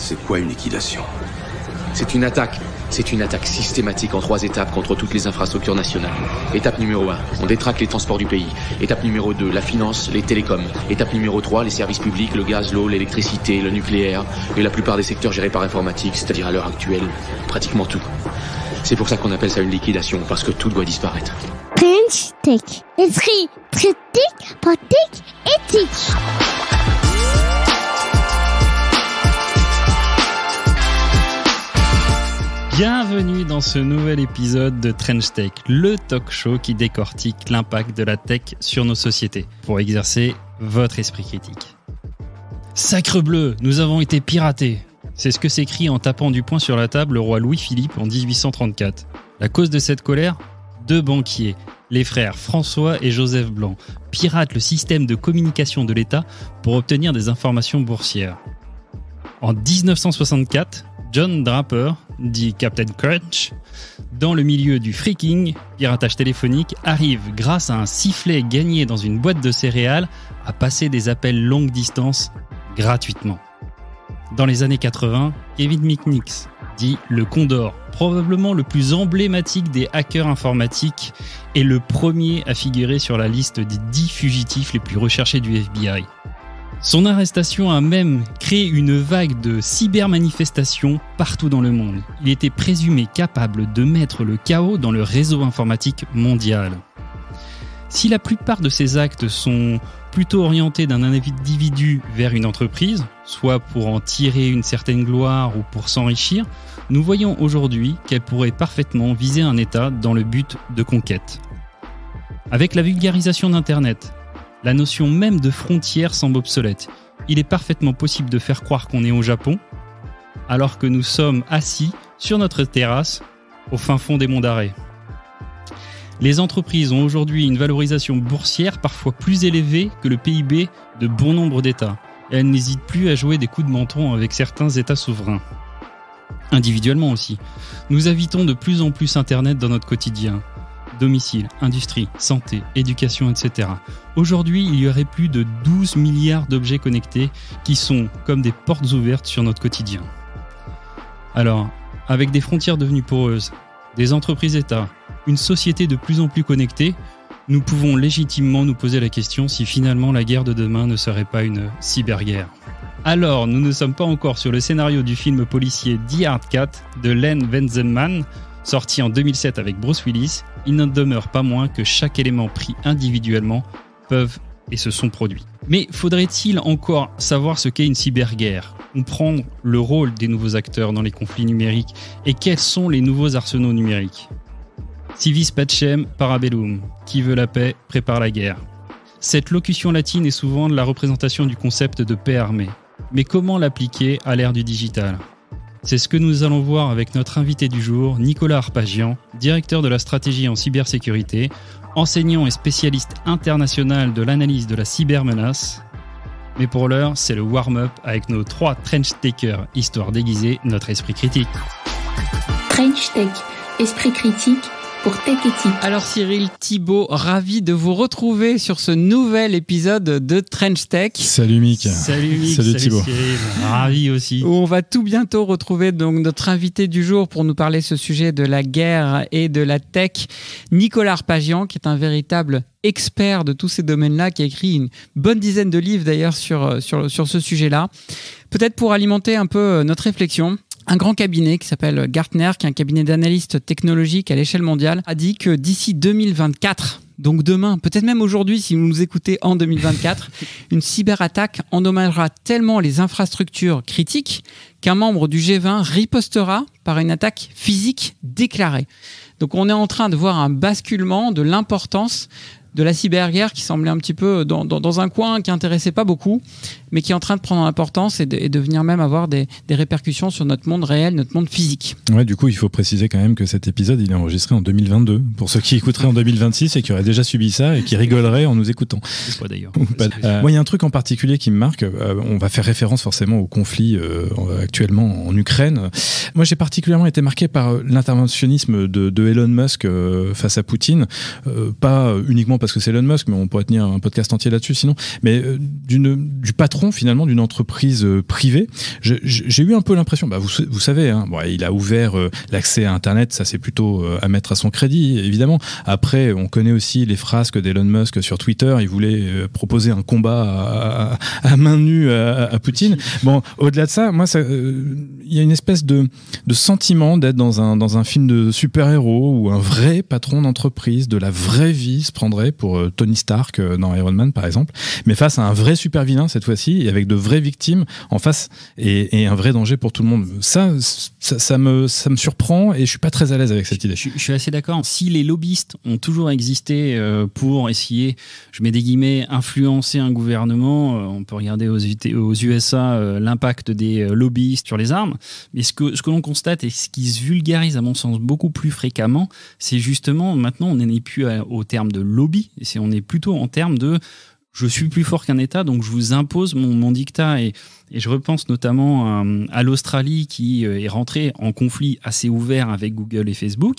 C'est quoi une liquidation? C'est une attaque systématique en 3 étapes contre toutes les infrastructures nationales. Étape numéro 1, on détraque les transports du pays. Étape numéro 2, la finance, les télécoms. Étape numéro 3, les services publics, le gaz, l'eau, l'électricité, le nucléaire et la plupart des secteurs gérés par informatique, c'est-à-dire à l'heure actuelle, pratiquement tout. C'est pour ça qu'on appelle ça une liquidation, parce que tout doit disparaître. French Tech. Esprit critique, pratique, éthique. Bienvenue dans ce nouvel épisode de Trench Tech, le talk show qui décortique l'impact de la tech sur nos sociétés pour exercer votre esprit critique. Sacrebleu, nous avons été piratés. C'est ce que s'écrit en tapant du poing sur la table le roi Louis-Philippe en 1834. La cause de cette colère ? 2 banquiers, les frères François et Joseph Blanc, piratent le système de communication de l'État pour obtenir des informations boursières. En 1964, John Draper, dit Captain Crunch, dans le milieu du phreaking, piratage téléphonique, arrive, grâce à un sifflet gagné dans une boîte de céréales, à passer des appels longue distance gratuitement. Dans les années 80, Kevin Mitnick, dit le Condor, probablement le plus emblématique des hackers informatiques, est le premier à figurer sur la liste des 10 fugitifs les plus recherchés du FBI. Son arrestation a même créé une vague de cybermanifestations partout dans le monde. Il était présumé capable de mettre le chaos dans le réseau informatique mondial. Si la plupart de ces actes sont plutôt orientés d'un individu vers une entreprise, soit pour en tirer une certaine gloire ou pour s'enrichir, nous voyons aujourd'hui qu'elle pourrait parfaitement viser un État dans le but de conquête. Avec la vulgarisation d'Internet, la notion même de frontière semble obsolète. Il est parfaitement possible de faire croire qu'on est au Japon, alors que nous sommes assis sur notre terrasse au fin fond des monts d'Arrée. Les entreprises ont aujourd'hui une valorisation boursière parfois plus élevée que le PIB de bon nombre d'États. Et elles n'hésitent plus à jouer des coups de menton avec certains États souverains. Individuellement aussi, nous invitons de plus en plus Internet dans notre quotidien. Domicile, industrie, santé, éducation, etc. Aujourd'hui, il y aurait plus de 12 milliards d'objets connectés qui sont comme des portes ouvertes sur notre quotidien. Alors, avec des frontières devenues poreuses, des entreprises-États, une société de plus en plus connectée, nous pouvons légitimement nous poser la question si finalement la guerre de demain ne serait pas une cyberguerre. Alors, nous ne sommes pas encore sur le scénario du film policier Die Hard Cat de Len Wenzelman, sorti en 2007 avec Bruce Willis, il n'en demeure pas moins que chaque élément pris individuellement peuvent et se sont produits. Mais faudrait-il encore savoir ce qu'est une cyberguerre, comprendre le rôle des nouveaux acteurs dans les conflits numériques et quels sont les nouveaux arsenaux numériques ? Civis pacem parabellum, qui veut la paix prépare la guerre. Cette locution latine est souvent la représentation du concept de paix armée. Mais comment l'appliquer à l'ère du digital ? C'est ce que nous allons voir avec notre invité du jour, Nicolas Arpagian, directeur de la stratégie en cybersécurité, enseignant et spécialiste international de l'analyse de la cybermenace. Mais pour l'heure, c'est le warm-up avec nos 3 Trench Techers, histoire d'aiguiser notre esprit critique. Trench Tech, esprit critique pour Tech Éthique. Alors Cyril Thibault, ravi de vous retrouver sur ce nouvel épisode de Trench Tech. Salut Mick. Salut Mick, salut Thibault. Cyril, ravi aussi. Où on va tout bientôt retrouver donc notre invité du jour pour nous parler ce sujet de la guerre et de la tech, Nicolas Arpagian, qui est un véritable expert de tous ces domaines-là, qui a écrit une bonne dizaine de livres d'ailleurs sur ce sujet-là. Peut-être pour alimenter un peu notre réflexion, un grand cabinet qui s'appelle Gartner, qui est un cabinet d'analystes technologiques à l'échelle mondiale, a dit que d'ici 2024, donc demain, peut-être même aujourd'hui si vous nous écoutez en 2024, une cyberattaque endommagera tellement les infrastructures critiques qu'un membre du G20 ripostera par une attaque physique déclarée. Donc on est en train de voir un basculement de l'importance de la cyberguerre qui semblait un petit peu dans un coin qui n'intéressait pas beaucoup, mais qui est en train de prendre l'importance et de venir même avoir des répercussions sur notre monde réel, notre monde physique. Ouais, du coup, il faut préciser quand même que cet épisode, il est enregistré en 2022. Pour ceux qui écouteraient en 2026 et qui auraient déjà subi ça et qui rigoleraient en nous écoutant. C'est pas d'ailleurs. Moi, il y a un truc en particulier qui me marque. On va faire référence forcément au conflit actuellement en Ukraine. Moi, j'ai particulièrement été marqué par l'interventionnisme de Elon Musk face à Poutine. Pas uniquement parce parce que c'est Elon Musk, mais on pourrait tenir un podcast entier là-dessus sinon, mais du patron finalement d'une entreprise privée. J'ai eu un peu l'impression, vous savez, hein, il a ouvert l'accès à Internet, ça c'est plutôt à mettre à son crédit, évidemment. Après, on connaît aussi les frasques d'Elon Musk sur Twitter, il voulait proposer un combat à main nue à Poutine. Bon, au-delà de ça, moi, il y a une espèce de sentiment d'être dans un film de super-héros où un vrai patron d'entreprise de la vraie vie se prendrait pour Tony Stark dans Iron Man, par exemple, mais face à un vrai super-vilain cette fois-ci, et avec de vraies victimes en face, et un vrai danger pour tout le monde. Ça me surprend, et je suis pas très à l'aise avec cette idée. Je suis assez d'accord. Si les lobbyistes ont toujours existé pour essayer, je mets des guillemets, influencer un gouvernement, on peut regarder aux USA l'impact des lobbyistes sur les armes, mais ce que l'on constate et ce qui se vulgarise à mon sens beaucoup plus fréquemment, c'est justement maintenant on n'est plus au terme de lobby, on est plutôt en termes de je suis plus fort qu'un État, donc je vous impose mon dictat. Et je repense notamment à l'Australie qui est rentrée en conflit assez ouvert avec Google et Facebook.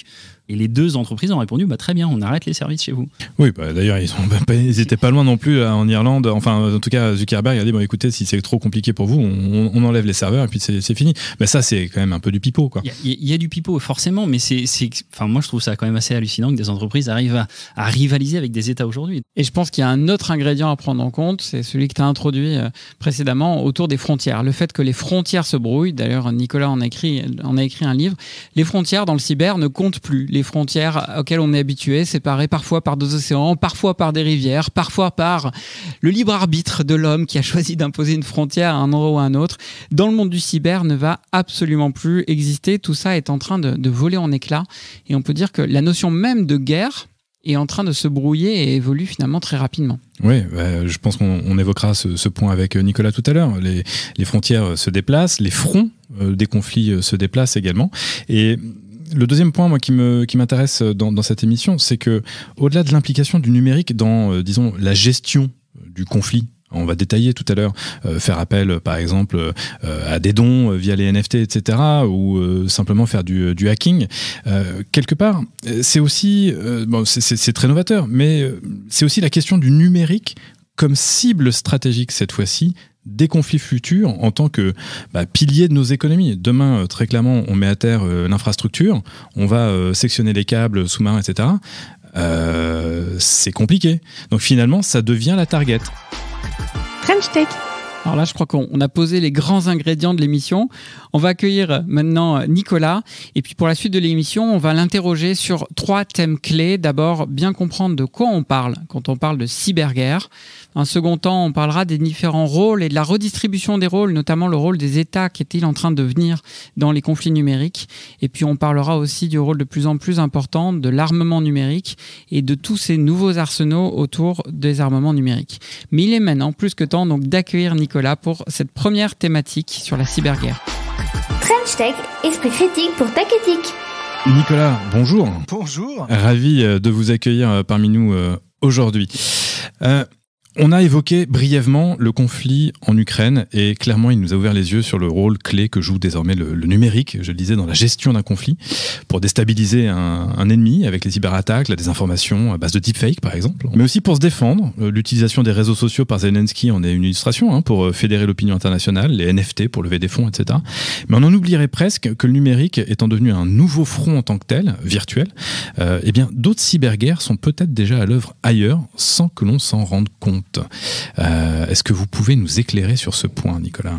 Et les deux entreprises ont répondu très bien, on arrête les services chez vous. Oui, d'ailleurs, ils n'étaient pas loin non plus en Irlande. Enfin, en tout cas, Zuckerberg a dit écoutez, si c'est trop compliqué pour vous, on enlève les serveurs et puis c'est fini. Mais ça, c'est quand même un peu du pipeau, quoi. Il y a du pipeau, forcément, mais moi, je trouve ça quand même assez hallucinant que des entreprises arrivent à rivaliser avec des États aujourd'hui. Et je pense qu'il y a un autre ingrédient à prendre en compte, c'est celui que tu as introduit précédemment autour des frontières. Le fait que les frontières se brouillent, d'ailleurs, Nicolas en a écrit un livre, les frontières dans le cyber ne comptent plus. Les frontières auxquelles on est habitué, séparées parfois par deux océans, parfois par des rivières, parfois par le libre arbitre de l'homme qui a choisi d'imposer une frontière à un endroit ou à un autre, dans le monde du cyber ne va absolument plus exister. Tout ça est en train de voler en éclats. Et on peut dire que la notion même de guerre est en train de se brouiller et évolue finalement très rapidement. Oui, je pense qu'on évoquera ce point avec Nicolas tout à l'heure. Les frontières se déplacent, les fronts des conflits se déplacent également. Et le deuxième point, moi, qui m'intéresse dans cette émission, c'est que, au-delà de l'implication du numérique dans, disons, la gestion du conflit, on va détailler tout à l'heure, faire appel, par exemple, à des dons via les NFT, etc., ou simplement faire du hacking. Quelque part, c'est aussi, c'est très novateur, mais c'est aussi la question du numérique comme cible stratégique cette fois-ci des conflits futurs en tant que pilier de nos économies. Demain, très clairement, on met à terre l'infrastructure, on va sectionner les câbles sous-marins, etc. C'est compliqué. Donc finalement, ça devient la target. French Tech. Alors là, je crois qu'on a posé les grands ingrédients de l'émission. On va accueillir maintenant Nicolas. Et puis pour la suite de l'émission, on va l'interroger sur 3 thèmes clés. D'abord, bien comprendre de quoi on parle quand on parle de cyberguerre. Un second temps, on parlera des différents rôles et de la redistribution des rôles, notamment le rôle des États qu'est-il en train de devenir dans les conflits numériques. Et puis on parlera aussi du rôle de plus en plus important de l'armement numérique et de tous ces nouveaux arsenaux autour des armements numériques. Mais il est maintenant plus que temps donc d'accueillir Nicolas pour cette première thématique sur la cyberguerre. French Tech, esprit critique pour Tech Éthique. Nicolas, bonjour. Bonjour. Ravi de vous accueillir parmi nous aujourd'hui. On a évoqué brièvement le conflit en Ukraine et clairement il nous a ouvert les yeux sur le rôle clé que joue désormais le numérique, je le disais, dans la gestion d'un conflit pour déstabiliser un ennemi avec les cyberattaques, la désinformation à base de deepfake par exemple, mais aussi pour se défendre. L'utilisation des réseaux sociaux par Zelensky en est une illustration pour fédérer l'opinion internationale, les NFT pour lever des fonds, etc. Mais on en oublierait presque que le numérique étant devenu un nouveau front en tant que tel, virtuel, eh bien d'autres cyberguerres sont peut-être déjà à l'œuvre ailleurs sans que l'on s'en rende compte. Est-ce que vous pouvez nous éclairer sur ce point, Nicolas ?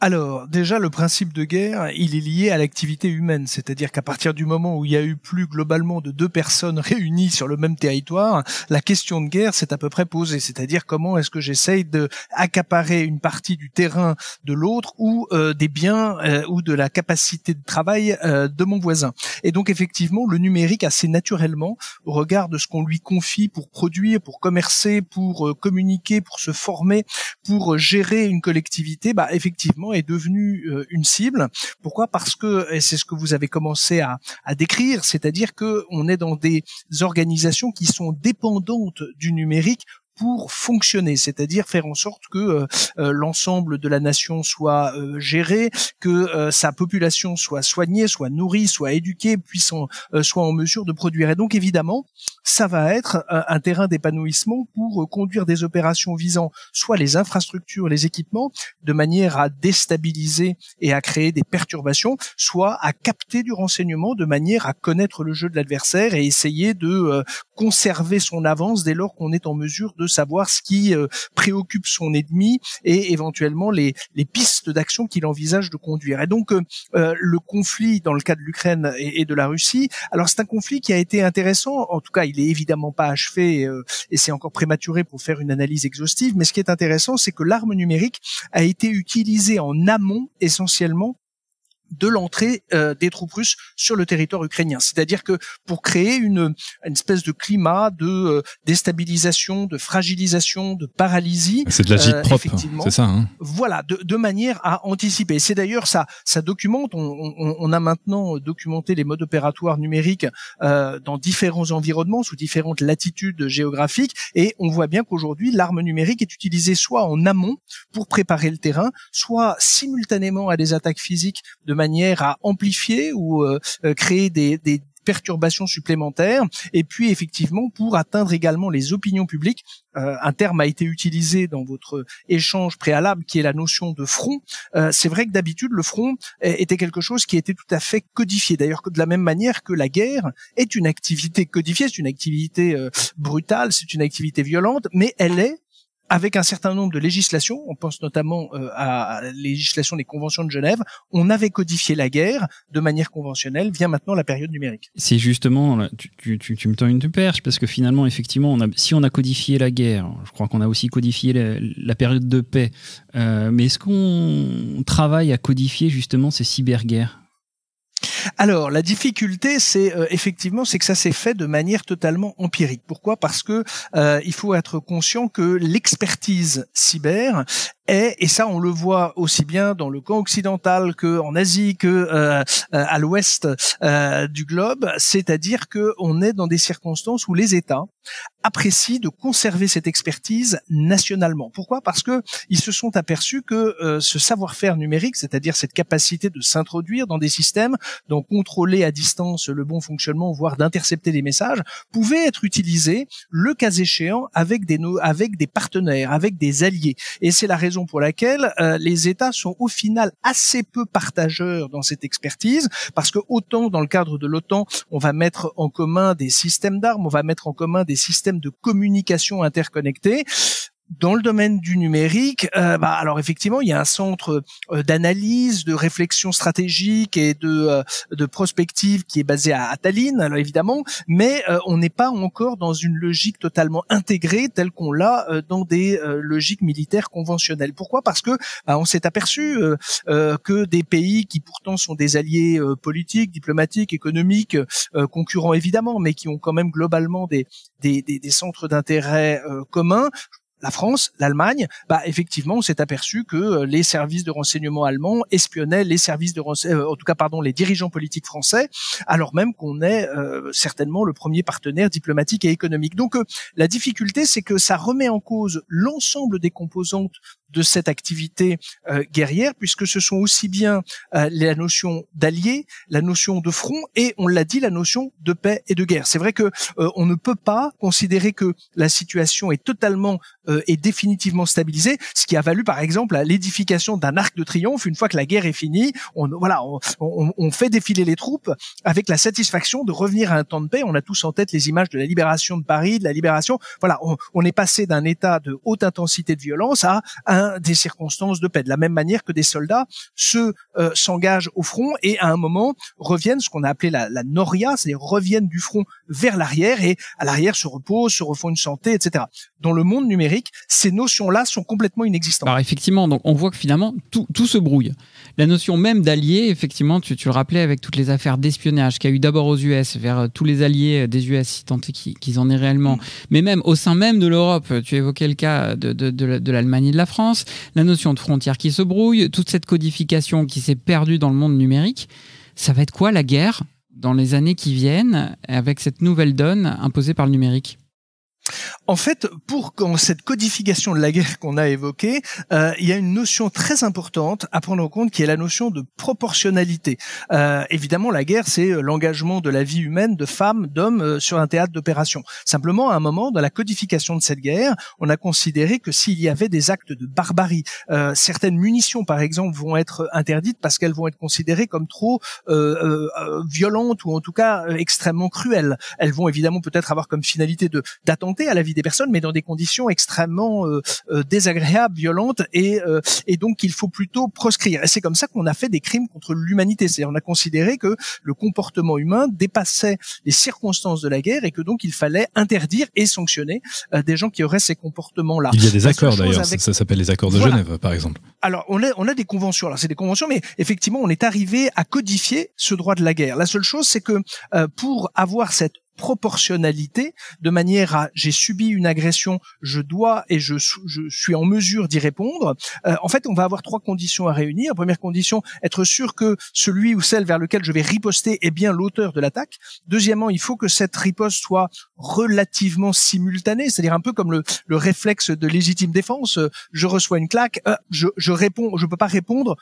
Alors, déjà, le principe de guerre, il est lié à l'activité humaine. C'est-à-dire qu'à partir du moment où il y a eu plus globalement de 2 personnes réunies sur le même territoire, la question de guerre s'est à peu près posée. C'est-à-dire comment est-ce que j'essaye de accaparer une partie du terrain de l'autre ou des biens ou de la capacité de travail de mon voisin. Et donc, effectivement, le numérique, assez naturellement, au regard de ce qu'on lui confie pour produire, pour commercer, pour communiquer, pour se former, pour gérer une collectivité, effectivement, est devenu une cible. Pourquoi ? Parce que, et c'est ce que vous avez commencé à décrire, c'est-à-dire que on est dans des organisations qui sont dépendantes du numérique pour fonctionner, c'est-à-dire faire en sorte que l'ensemble de la nation soit géré, que sa population soit soignée, soit nourrie, soit éduquée, soit en mesure de produire. Et donc évidemment, ça va être un terrain d'épanouissement pour conduire des opérations visant soit les infrastructures, les équipements, de manière à déstabiliser et à créer des perturbations, soit à capter du renseignement de manière à connaître le jeu de l'adversaire et essayer de conserver son avance dès lors qu'on est en mesure de savoir ce qui préoccupe son ennemi et éventuellement les pistes d'action qu'il envisage de conduire. Et donc le conflit dans le cas de l'Ukraine et de la Russie, alors c'est un conflit qui a été intéressant, en tout cas il est évidemment pas achevé et c'est encore prématuré pour faire une analyse exhaustive, mais ce qui est intéressant, c'est que l'arme numérique a été utilisée en amont essentiellement de l'entrée des troupes russes sur le territoire ukrainien. C'est-à-dire que pour créer une espèce de climat de déstabilisation, de fragilisation, de paralysie. C'est de la gîte propre, c'est ça. Hein. Voilà, de manière à anticiper. C'est d'ailleurs ça documente. On a maintenant documenté les modes opératoires numériques dans différents environnements, sous différentes latitudes géographiques, et on voit bien qu'aujourd'hui l'arme numérique est utilisée soit en amont pour préparer le terrain, soit simultanément à des attaques physiques de manière à amplifier ou créer des perturbations supplémentaires, et puis effectivement pour atteindre également les opinions publiques. Un terme a été utilisé dans votre échange préalable qui est la notion de front. C'est vrai que d'habitude le front était quelque chose qui était tout à fait codifié, d'ailleurs de la même manière que la guerre est une activité codifiée, c'est une activité brutale, c'est une activité violente, mais elle est avec un certain nombre de législations, on pense notamment à la législation des conventions de Genève, on avait codifié la guerre de manière conventionnelle, vient maintenant la période numérique. C'est justement, là, tu me tends une perche, parce que finalement, effectivement, si on a codifié la guerre, je crois qu'on a aussi codifié la période de paix, mais est-ce qu'on travaille à codifier justement ces cyberguerres ? Alors, la difficulté, c'est effectivement, c'est que ça s'est fait de manière totalement empirique. Pourquoi ? Parce que il faut être conscient que l'expertise cyber est, et ça on le voit aussi bien dans le camp occidental que en Asie que à l'ouest du globe, c'est-à-dire que on est dans des circonstances où les États apprécient de conserver cette expertise nationalement. Pourquoi ? Parce que ils se sont aperçus que ce savoir-faire numérique, c'est-à-dire cette capacité de s'introduire dans des systèmes, d'en contrôler à distance le bon fonctionnement, voire d'intercepter des messages, pouvait être utilisé, le cas échéant, avec des partenaires, avec des alliés. Et c'est la raison pour laquelle les États sont au final assez peu partageurs dans cette expertise, parce que autant dans le cadre de l'OTAN, on va mettre en commun des systèmes d'armes, on va mettre en commun des systèmes de communication interconnectés. Dans le domaine du numérique, alors effectivement, il y a un centre d'analyse, de réflexion stratégique et de prospective qui est basé à Tallinn, alors évidemment, mais on n'est pas encore dans une logique totalement intégrée telle qu'on l'a dans des logiques militaires conventionnelles. Pourquoi ? Parce que on s'est aperçu que des pays qui pourtant sont des alliés politiques, diplomatiques, économiques, concurrents évidemment, mais qui ont quand même globalement des centres d'intérêt communs, la France, l'Allemagne, effectivement, on s'est aperçu que les services de renseignement allemands espionnaient les services de les dirigeants politiques français, alors même qu'on est certainement le premier partenaire diplomatique et économique. Donc, la difficulté, c'est que ça remet en cause l'ensemble des composantes de cette activité guerrière, puisque ce sont aussi bien la notion d'alliés, la notion de front et, on l'a dit, la notion de paix et de guerre. C'est vrai que on ne peut pas considérer que la situation est totalement et définitivement stabilisée, ce qui a valu par exemple l'édification d'un arc de triomphe. Une fois que la guerre est finie, on fait défiler les troupes avec la satisfaction de revenir à un temps de paix. On a tous en tête les images de la libération de Paris, de la libération. Voilà, on est passé d'un état de haute intensité de violence à des circonstances de paix. De la même manière que des soldats s'engagent au front et à un moment reviennent, ce qu'on a appelé la noria, c'est-à-dire reviennent du front vers l'arrière et à l'arrière se reposent, se refont une santé, etc. Dans le monde numérique, ces notions-là sont complètement inexistantes. Alors effectivement, donc on voit que finalement tout se brouille. La notion même d'allié, effectivement, tu le rappelais avec toutes les affaires d'espionnage qu'il y a eu d'abord aux US, vers tous les alliés des US, si tant est qu'ils en aient réellement, mais même au sein même de l'Europe, tu évoquais le cas de l'Allemagne et de la France, la notion de frontière qui se brouille, toute cette codification qui s'est perdue dans le monde numérique. Ça va être quoi la guerre dans les années qui viennent avec cette nouvelle donne imposée par le numérique ? En fait, dans cette codification de la guerre qu'on a évoquée, il y a une notion très importante à prendre en compte qui est la notion de proportionnalité. Évidemment, la guerre, c'est l'engagement de la vie humaine de femmes, d'hommes sur un théâtre d'opération. Simplement, à un moment, dans la codification de cette guerre, on a considéré que s'il y avait des actes de barbarie, certaines munitions, par exemple, vont être interdites parce qu'elles vont être considérées comme trop violentes ou en tout cas extrêmement cruelles. Elles vont évidemment peut-être avoir comme finalité d'attenter à la vie des personnes, mais dans des conditions extrêmement désagréables, violentes, et donc il faut plutôt proscrire. Et c'est comme ça qu'on a fait des crimes contre l'humanité. C'est-à-dire on a considéré que le comportement humain dépassait les circonstances de la guerre et que donc il fallait interdire et sanctionner des gens qui auraient ces comportements-là. Il y a des accords d'ailleurs, ça s'appelle les accords de Genève, par exemple. Alors on a des conventions. Alors c'est des conventions, mais effectivement on est arrivé à codifier ce droit de la guerre. La seule chose, c'est que pour avoir cette proportionnalité, de manière à j'ai subi une agression, je dois et je suis en mesure d'y répondre. En fait, on va avoir 3 conditions à réunir. Première condition, être sûr que celui ou celle vers lequel je vais riposter est bien l'auteur de l'attaque. Deuxièmement, il faut que cette riposte soit relativement simultanée, c'est-à-dire un peu comme le réflexe de légitime défense. Je reçois une claque, je réponds, je peux pas répondre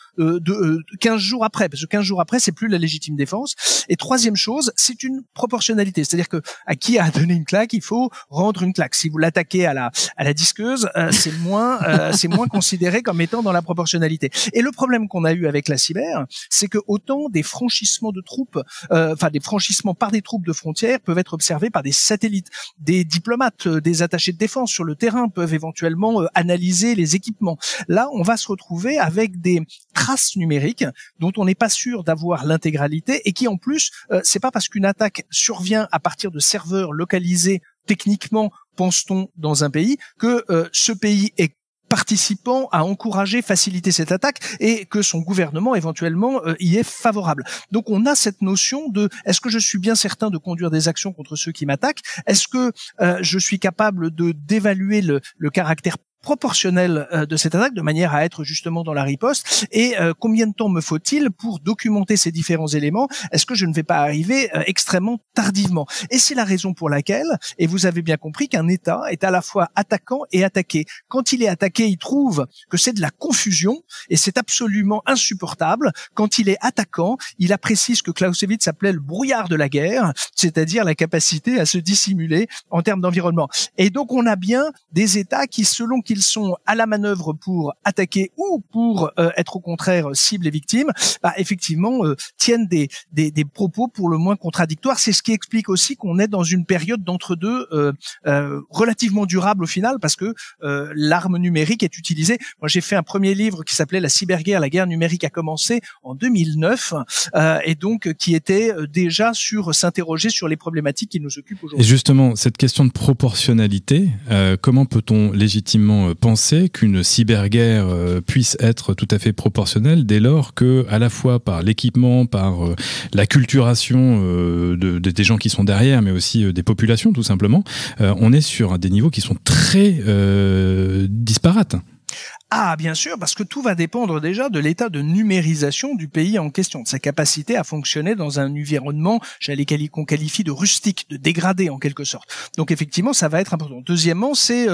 15 jours après, parce que 15 jours après, c'est plus la légitime défense. Et troisième chose, c'est une proportionnalité, c'est-à-dire que à qui a donné une claque, il faut rendre une claque. Si vous l'attaquez à la disqueuse, c'est moins considéré comme étant dans la proportionnalité. Et le problème qu'on a eu avec la cyber, c'est que autant des franchissements de troupes, des franchissements par des troupes de frontières peuvent être observés par des satellites, des diplomates, des attachés de défense sur le terrain peuvent éventuellement analyser les équipements. Là, on va se retrouver avec des traces numériques dont on n'est pas sûr d'avoir l'intégralité et qui en plus, c'est pas parce qu'une attaque survient à partir de serveurs localisés techniquement, pense-t-on, dans un pays, que ce pays est participant à encourager, faciliter cette attaque et que son gouvernement éventuellement y est favorable. Donc on a cette notion de est-ce que je suis bien certain de conduire des actions contre ceux qui m'attaquent? Est-ce que je suis capable d'évaluer le caractère proportionnel de cette attaque de manière à être justement dans la riposte et combien de temps me faut-il pour documenter ces différents éléments? Est-ce que je ne vais pas arriver extrêmement tardivement? Et c'est la raison pour laquelle, et vous avez bien compris qu'un État est à la fois attaquant et attaqué. Quand il est attaqué, il trouve que c'est de la confusion et c'est absolument insupportable. Quand il est attaquant, il apprécie ce que Clausewitz appelait le brouillard de la guerre, c'est-à-dire la capacité à se dissimuler en termes d'environnement. Et donc on a bien des États qui, selon qu'ils sont à la manœuvre pour attaquer ou pour être au contraire cible et victime, effectivement tiennent des propos pour le moins contradictoires. C'est ce qui explique aussi qu'on est dans une période d'entre-deux relativement durable au final, parce que l'arme numérique est utilisée. Moi, j'ai fait un premier livre qui s'appelait La cyberguerre, la guerre numérique a commencé en 2009 et donc qui était déjà s'interroger sur les problématiques qui nous occupent aujourd'hui. Et justement, cette question de proportionnalité, comment peut-on légitimement penser qu'une cyberguerre puisse être tout à fait proportionnelle dès lors que, à la fois par l'équipement, par l'acculturation des gens qui sont derrière, mais aussi des populations tout simplement, on est sur des niveaux qui sont très disparates. Ah, bien sûr, parce que tout va dépendre déjà de l'état de numérisation du pays en question, de sa capacité à fonctionner dans un environnement, qu'on qualifie de rustique, de dégradé en quelque sorte. Donc effectivement, ça va être important. Deuxièmement, c'est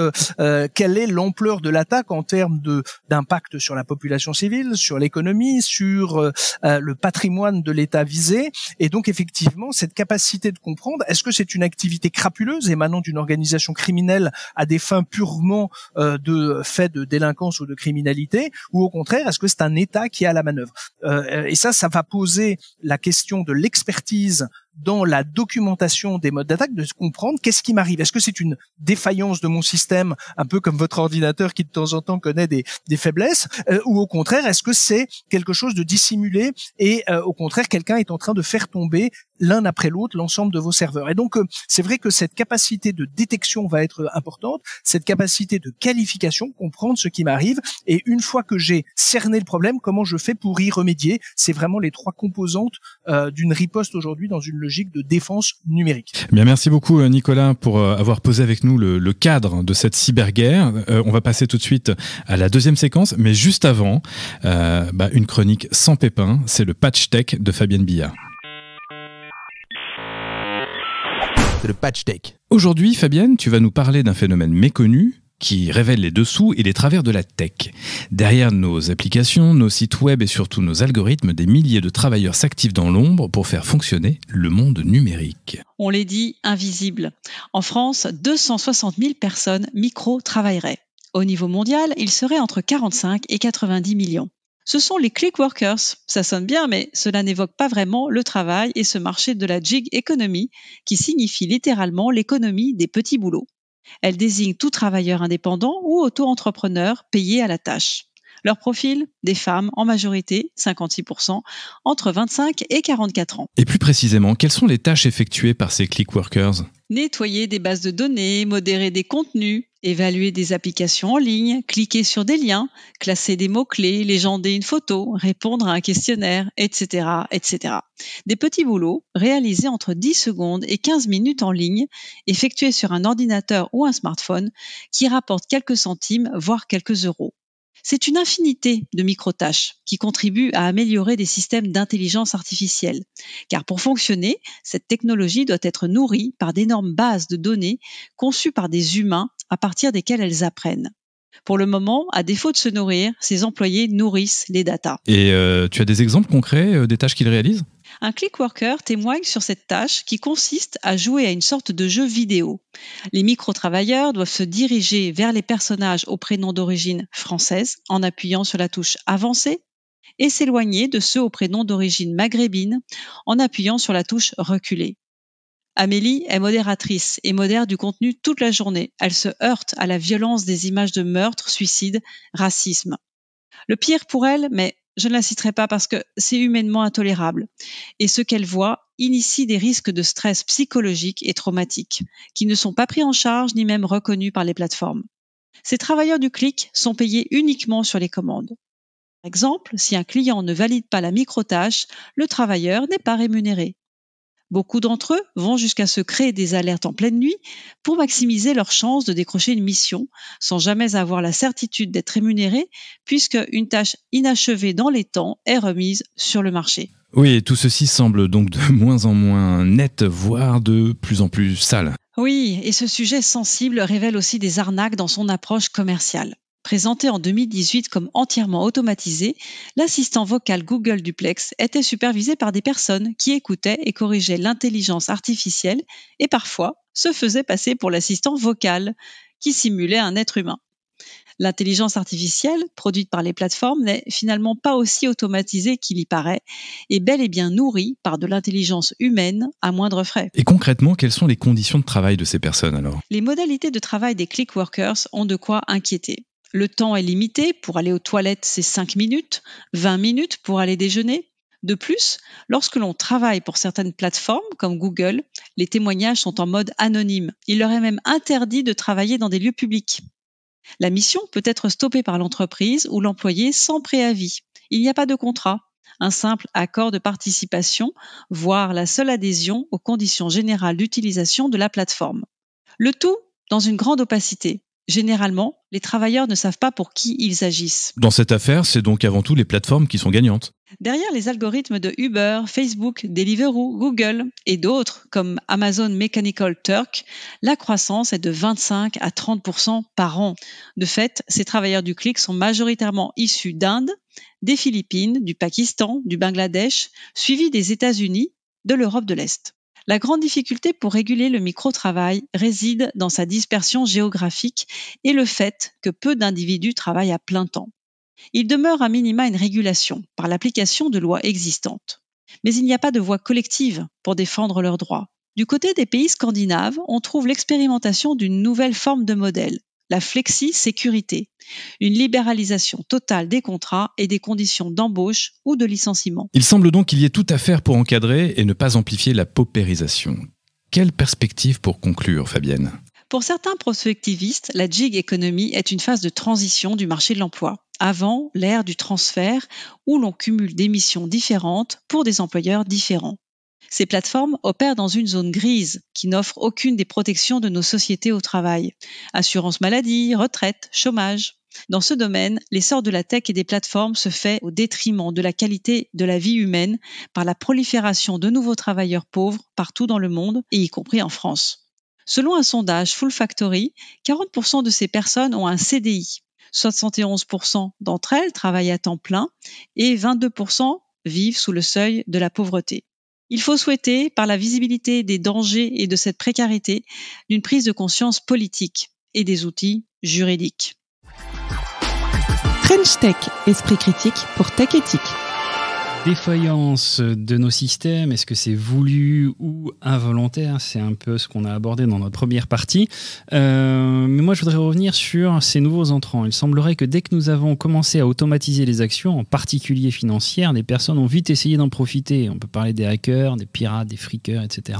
quelle est l'ampleur de l'attaque en termes d'impact sur la population civile, sur l'économie, sur le patrimoine de l'État visé. Et donc effectivement, cette capacité de comprendre, est-ce que c'est une activité crapuleuse émanant d'une organisation criminelle à des fins purement de faits de délinquance ou de criminalité, ou au contraire, est-ce que c'est un État qui est à la manœuvre? Et ça va poser la question de l'expertise dans la documentation des modes d'attaque, de comprendre qu'est-ce qui m'arrive. Est-ce que c'est une défaillance de mon système, un peu comme votre ordinateur qui de temps en temps connaît des faiblesses, ou au contraire, est-ce que c'est quelque chose de dissimulé et au contraire, quelqu'un est en train de faire tomber l'un après l'autre l'ensemble de vos serveurs. Et donc, c'est vrai que cette capacité de détection va être importante, cette capacité de qualification, comprendre ce qui m'arrive, et une fois que j'ai cerné le problème, comment je fais pour y remédier. C'est vraiment les 3 composantes d'une riposte aujourd'hui dans une logique de défense numérique. Bien, merci beaucoup Nicolas pour avoir posé avec nous le cadre de cette cyberguerre. On va passer tout de suite à la deuxième séquence, mais juste avant, une chronique sans pépin, c'est le Patch Tech de Fabienne Billard. C'est le Patch Tech, Aujourd'hui, Fabienne, tu vas nous parler d'un phénomène méconnu qui révèle les dessous et les travers de la tech. Derrière nos applications, nos sites web et surtout nos algorithmes, des milliers de travailleurs s'activent dans l'ombre pour faire fonctionner le monde numérique. On les dit invisibles. En France, 260 000 personnes micro-travailleraient. Au niveau mondial, il serait entre 45 et 90 millions. Ce sont les click workers. Ça sonne bien, mais cela n'évoque pas vraiment le travail et ce marché de la gig economy qui signifie littéralement l'économie des petits boulots. Elle désigne tout travailleur indépendant ou auto-entrepreneur payé à la tâche. Leur profil, des femmes en majorité, 56%, entre 25 et 44 ans. Et plus précisément, quelles sont les tâches effectuées par ces click workers ? Nettoyer des bases de données, modérer des contenus, évaluer des applications en ligne, cliquer sur des liens, classer des mots-clés, légender une photo, répondre à un questionnaire, etc., etc. Des petits boulots réalisés entre 10 secondes et 15 minutes en ligne, effectués sur un ordinateur ou un smartphone, qui rapportent quelques centimes, voire quelques euros. C'est une infinité de micro-tâches qui contribuent à améliorer des systèmes d'intelligence artificielle. Car pour fonctionner, cette technologie doit être nourrie par d'énormes bases de données conçues par des humains à partir desquelles elles apprennent. Pour le moment, à défaut de se nourrir, ces employés nourrissent les datas. Et tu as des exemples concrets des tâches qu'ils réalisent ? Un click worker témoigne sur cette tâche qui consiste à jouer à une sorte de jeu vidéo. Les micro-travailleurs doivent se diriger vers les personnages au prénom d'origine française en appuyant sur la touche avancée et s'éloigner de ceux au prénom d'origine maghrébine en appuyant sur la touche reculée. Amélie est modératrice et modère du contenu toute la journée. Elle se heurte à la violence des images de meurtre, suicide, racisme. Le pire pour elle, mais je ne la citerai pas parce que c'est humainement intolérable. Et ce qu'elle voit initie des risques de stress psychologique et traumatique, qui ne sont pas pris en charge ni même reconnus par les plateformes. Ces travailleurs du clic sont payés uniquement sur les commandes. Par exemple, si un client ne valide pas la micro-tâche, le travailleur n'est pas rémunéré. Beaucoup d'entre eux vont jusqu'à se créer des alertes en pleine nuit pour maximiser leurs chances de décrocher une mission sans jamais avoir la certitude d'être rémunérés puisque une tâche inachevée dans les temps est remise sur le marché. Oui, et tout ceci semble donc de moins en moins net, voire de plus en plus sale. Oui, et ce sujet sensible révèle aussi des arnaques dans son approche commerciale. Présenté en 2018 comme entièrement automatisé, l'assistant vocal Google Duplex était supervisé par des personnes qui écoutaient et corrigeaient l'intelligence artificielle et parfois se faisaient passer pour l'assistant vocal qui simulait un être humain. L'intelligence artificielle, produite par les plateformes, n'est finalement pas aussi automatisée qu'il y paraît et bel et bien nourrie par de l'intelligence humaine à moindre frais. Et concrètement, quelles sont les conditions de travail de ces personnes alors ? Les modalités de travail des click workers ont de quoi inquiéter. Le temps est limité, pour aller aux toilettes c'est 5 minutes, 20 minutes pour aller déjeuner. De plus, lorsque l'on travaille pour certaines plateformes comme Google, les témoignages sont en mode anonyme. Il leur est même interdit de travailler dans des lieux publics. La mission peut être stoppée par l'entreprise ou l'employé sans préavis. Il n'y a pas de contrat. Un simple accord de participation, voire la seule adhésion aux conditions générales d'utilisation de la plateforme. Le tout dans une grande opacité. Généralement, les travailleurs ne savent pas pour qui ils agissent. Dans cette affaire, c'est donc avant tout les plateformes qui sont gagnantes. Derrière les algorithmes de Uber, Facebook, Deliveroo, Google et d'autres comme Amazon Mechanical Turk, la croissance est de 25 à 30% par an. De fait, ces travailleurs du clic sont majoritairement issus d'Inde, des Philippines, du Pakistan, du Bangladesh, suivis des États-Unis, de l'Europe de l'Est. La grande difficulté pour réguler le micro-travail réside dans sa dispersion géographique et le fait que peu d'individus travaillent à plein temps. Il demeure à minima une régulation par l'application de lois existantes. Mais il n'y a pas de voie collective pour défendre leurs droits. Du côté des pays scandinaves, on trouve l'expérimentation d'une nouvelle forme de modèle, la flexi-sécurité, une libéralisation totale des contrats et des conditions d'embauche ou de licenciement. Il semble donc qu'il y ait tout à faire pour encadrer et ne pas amplifier la paupérisation. Quelle perspective pour conclure, Fabienne ? Pour certains prospectivistes, la gig economy est une phase de transition du marché de l'emploi, avant l'ère du transfert où l'on cumule des missions différentes pour des employeurs différents. Ces plateformes opèrent dans une zone grise qui n'offre aucune des protections de nos sociétés au travail. Assurance maladie, retraite, chômage. Dans ce domaine, l'essor de la tech et des plateformes se fait au détriment de la qualité de la vie humaine par la prolifération de nouveaux travailleurs pauvres partout dans le monde, et y compris en France. Selon un sondage Full Factory, 40% de ces personnes ont un CDI. 71% d'entre elles travaillent à temps plein et 22% vivent sous le seuil de la pauvreté. Il faut souhaiter, par la visibilité des dangers et de cette précarité, une prise de conscience politique et des outils juridiques. French Tech, esprit critique pour Tech Éthique. Défaillance de nos systèmes, est-ce que c'est voulu ou involontaire? C'est un peu ce qu'on a abordé dans notre première partie. Mais moi, je voudrais revenir sur ces nouveaux entrants. Il semblerait que dès que nous avons commencé à automatiser les actions, en particulier financières, des personnes ont vite essayé d'en profiter. On peut parler des hackers, des pirates, des freakers, etc.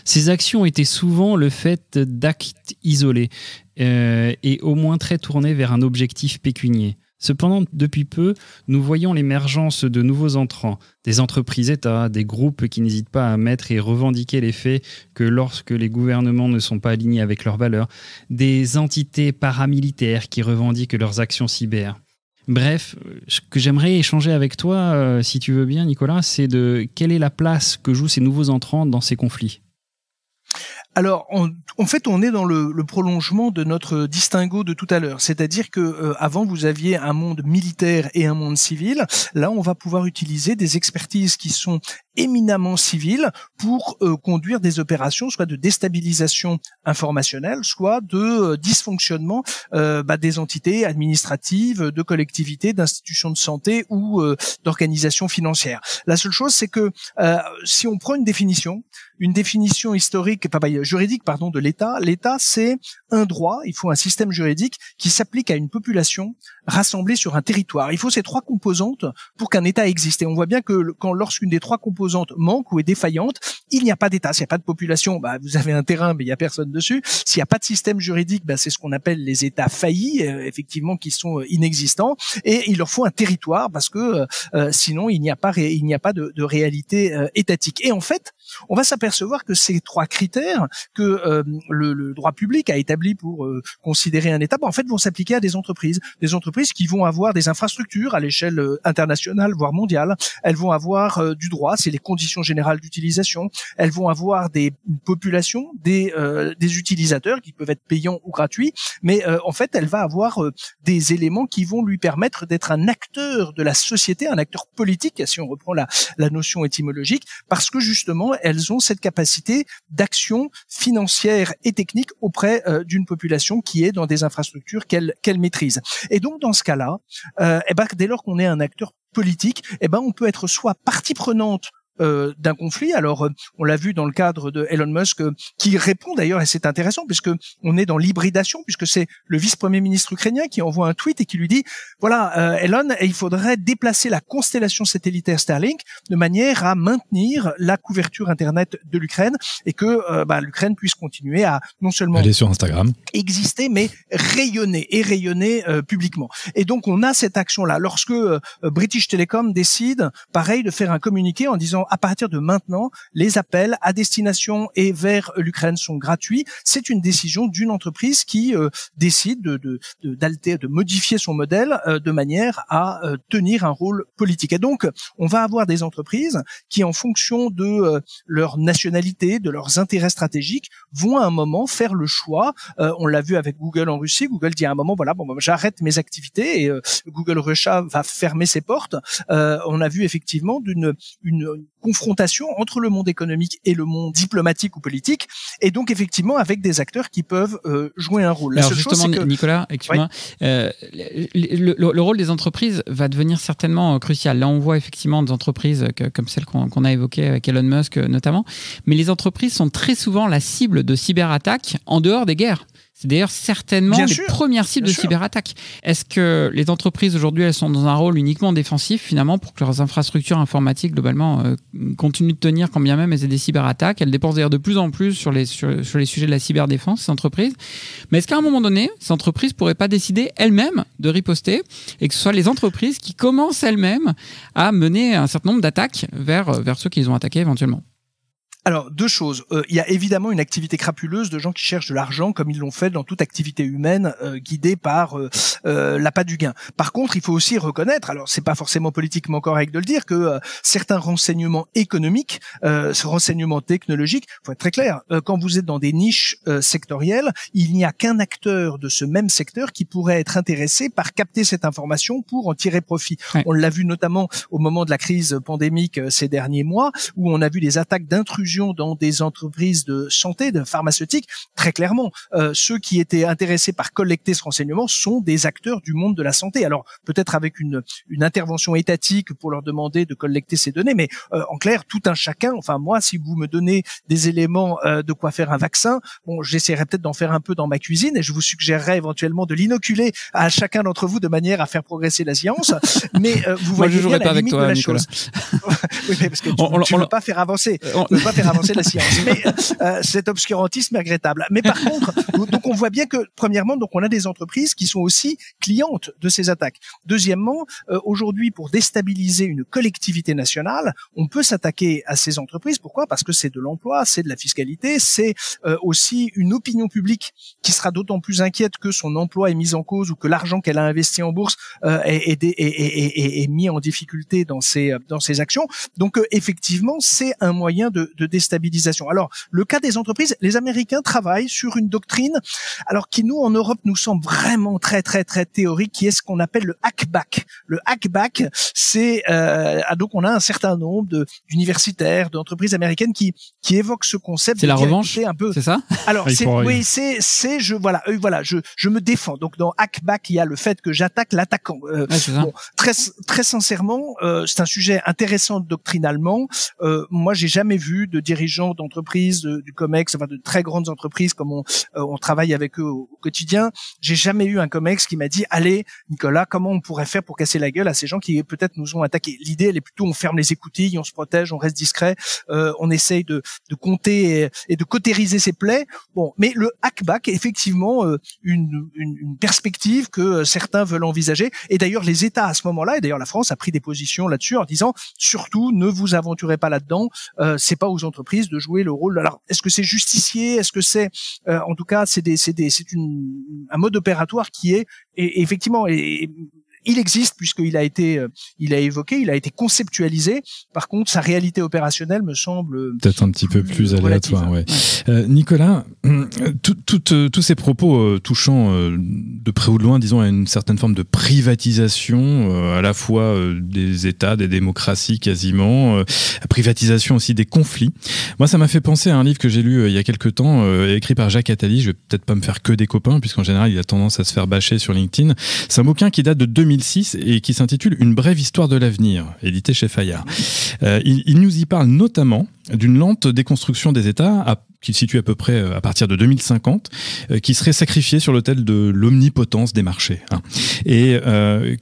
Ces actions étaient souvent le fait d'actes isolés et au moins très tournés vers un objectif pécunier. Cependant, depuis peu, nous voyons l'émergence de nouveaux entrants, des entreprises-États, des groupes qui n'hésitent pas à mettre et revendiquer les faits que lorsque les gouvernements ne sont pas alignés avec leurs valeurs, des entités paramilitaires qui revendiquent leurs actions cyber. Bref, ce que j'aimerais échanger avec toi, si tu veux bien, Nicolas, c'est de quelle est la place que jouent ces nouveaux entrants dans ces conflits ? Alors, en fait, on est dans le prolongement de notre distinguo de tout à l'heure. C'est-à-dire que avant, vous aviez un monde militaire et un monde civil. Là, on va pouvoir utiliser des expertises qui sont éminemment civiles pour conduire des opérations, soit de déstabilisation informationnelle, soit de dysfonctionnement des entités administratives, de collectivités, d'institutions de santé ou d'organisations financières. La seule chose, c'est que si on prend une définition historique, juridique, de l'État. L'État, c'est un droit, il faut un système juridique qui s'applique à une population rassemblée sur un territoire. Il faut ces trois composantes pour qu'un État existe. Et on voit bien que lorsqu'une des trois composantes manque ou est défaillante, il n'y a pas d'État. S'il n'y a pas de population, vous avez un terrain, mais il n'y a personne dessus. S'il n'y a pas de système juridique, c'est ce qu'on appelle les États faillis, effectivement, qui sont inexistants. Et il leur faut un territoire parce que sinon, il n'y a pas de réalité étatique. Et en fait, on va s'apercevoir que ces trois critères que le droit public a établis pour considérer un État, en fait, vont s'appliquer à des entreprises qui vont avoir des infrastructures à l'échelle internationale, voire mondiale. Elles vont avoir du droit, c'est les conditions générales d'utilisation. Elles vont avoir des populations, des utilisateurs qui peuvent être payants ou gratuits, mais en fait, elle va avoir des éléments qui vont lui permettre d'être un acteur de la société, un acteur politique, si on reprend la notion étymologique, parce que justement, elles ont cette capacité d'action financière et technique auprès d'une population qui est dans des infrastructures qu'elle maîtrise. Et donc, dans ce cas-là, dès lors qu'on est un acteur politique, on peut être soit partie prenante d'un conflit. Alors, on l'a vu dans le cadre de Elon Musk, qui répond d'ailleurs, et c'est intéressant, puisque on est dans l'hybridation, puisque c'est le vice-premier ministre ukrainien qui envoie un tweet et qui lui dit, voilà, Elon, il faudrait déplacer la constellation satellitaire Starlink de manière à maintenir la couverture Internet de l'Ukraine et que l'Ukraine puisse continuer à non seulement aller sur Instagram, exister, mais rayonner publiquement. Et donc, on a cette action-là. Lorsque British Telecom décide, pareil, de faire un communiqué en disant à partir de maintenant, les appels à destination et vers l'Ukraine sont gratuits. C'est une décision d'une entreprise qui décide de modifier son modèle de manière à tenir un rôle politique. Et donc, on va avoir des entreprises qui, en fonction de leur nationalité, de leurs intérêts stratégiques, vont à un moment faire le choix. On l'a vu avec Google en Russie. Google dit à un moment, j'arrête mes activités et Google Russia va fermer ses portes. On a vu effectivement une confrontation entre le monde économique et le monde diplomatique ou politique, et donc effectivement avec des acteurs qui peuvent jouer un rôle. Alors justement, Nicolas, excuse-moi, le rôle des entreprises va devenir certainement crucial. Là, on voit effectivement des entreprises comme celle qu'on a évoquée avec Elon Musk notamment, mais les entreprises sont très souvent la cible de cyberattaques en dehors des guerres. C'est d'ailleurs certainement les premières cibles de cyberattaques. Est-ce que les entreprises aujourd'hui, elles sont dans un rôle uniquement défensif finalement pour que leurs infrastructures informatiques globalement continuent de tenir quand bien même elles aient des cyberattaques? Elles dépensent d'ailleurs de plus en plus sur les sujets de la cyberdéfense, ces entreprises. Mais est-ce qu'à un moment donné, ces entreprises ne pourraient pas décider elles-mêmes de riposter et que ce soit les entreprises qui commencent elles-mêmes à mener un certain nombre d'attaques vers ceux qu'ils ont attaqués éventuellement? Alors, deux choses. Il y a évidemment une activité crapuleuse de gens qui cherchent de l'argent, comme ils l'ont fait dans toute activité humaine, guidée par l'appât du gain. Par contre, il faut aussi reconnaître, alors c'est pas forcément politiquement correct de le dire, que certains renseignements économiques, renseignements technologiques, faut être très clair, quand vous êtes dans des niches sectorielles, il n'y a qu'un acteur de ce même secteur qui pourrait être intéressé par capter cette information pour en tirer profit. Ouais. On l'a vu notamment au moment de la crise pandémique ces derniers mois, où on a vu des attaques d'intrusion dans des entreprises de santé, de pharmaceutique. Très clairement, ceux qui étaient intéressés par collecter ce renseignement sont des acteurs du monde de la santé. Alors peut-être avec une intervention étatique pour leur demander de collecter ces données, mais en clair, tout un chacun. Enfin moi, si vous me donnez des éléments de quoi faire un vaccin, bon, j'essaierai peut-être d'en faire un peu dans ma cuisine et je vous suggérerais éventuellement de l'inoculer à chacun d'entre vous de manière à faire progresser la science. Mais vous voyez bien la limite de la chose. Oui, mais parce que tu ne veux pas faire avancer. Avancer la science, mais cet obscurantisme est regrettable. Mais par contre, donc on voit bien que premièrement, donc on a des entreprises qui sont aussi clientes de ces attaques. Deuxièmement, aujourd'hui, pour déstabiliser une collectivité nationale, on peut s'attaquer à ces entreprises. Pourquoi ? Parce que c'est de l'emploi, c'est de la fiscalité, c'est aussi une opinion publique qui sera d'autant plus inquiète que son emploi est mis en cause ou que l'argent qu'elle a investi en bourse est mis en difficulté dans ses actions. Donc effectivement, c'est un moyen de déstabilisation. Alors, le cas des entreprises, les Américains travaillent sur une doctrine, alors qui nous, en Europe, nous semble vraiment très, très, très théorique, qui est ce qu'on appelle le hackback. Le hackback, c'est, donc on a un certain nombre d'universitaires, d'entreprises américaines qui évoquent ce concept. C'est la revanche, un peu. C'est ça? Alors, je me défends. Donc, dans hackback, il y a le fait que j'attaque l'attaquant. Bon, très sincèrement, c'est un sujet intéressant doctrinalement. Moi, j'ai jamais vu de dirigeants d'entreprises, du COMEX, enfin de très grandes entreprises comme on travaille avec eux au quotidien. J'ai jamais eu un COMEX qui m'a dit allez Nicolas, comment on pourrait faire pour casser la gueule à ces gens qui peut-être nous ont attaqués. L'idée elle est plutôt on ferme les écoutilles, on se protège, on reste discret, on essaye de compter et de cautériser ses plaies. Bon, mais le hackback est effectivement une perspective que certains veulent envisager. Et d'ailleurs les États à ce moment-là, et d'ailleurs la France a pris des positions là-dessus en disant surtout ne vous aventurez pas là-dedans. C'est pas aux entreprises de jouer le rôle. Alors, est-ce que c'est justifié? Est-ce que c'est, en tout cas, c'est un mode opératoire qui est, et effectivement, il existe puisqu'il a été évoqué, il a été conceptualisé. Par contre, sa réalité opérationnelle me semble peut-être un petit peu plus aléatoire. Ouais. Nicolas, tous ces propos touchant de près ou de loin, disons, à une certaine forme de privatisation, à la fois des États, des démocraties quasiment, privatisation aussi des conflits. Moi, ça m'a fait penser à un livre que j'ai lu il y a quelques temps, écrit par Jacques Attali. Je vais peut-être pas me faire que des copains, puisqu'en général, il a tendance à se faire bâcher sur LinkedIn. C'est un bouquin qui date de 2006 et qui s'intitule Une brève histoire de l'avenir, édité chez Fayard. Il nous y parle notamment d'une lente déconstruction des États qui se situe à peu près à partir de 2050, qui serait sacrifiée sur l'autel de l'omnipotence des marchés, et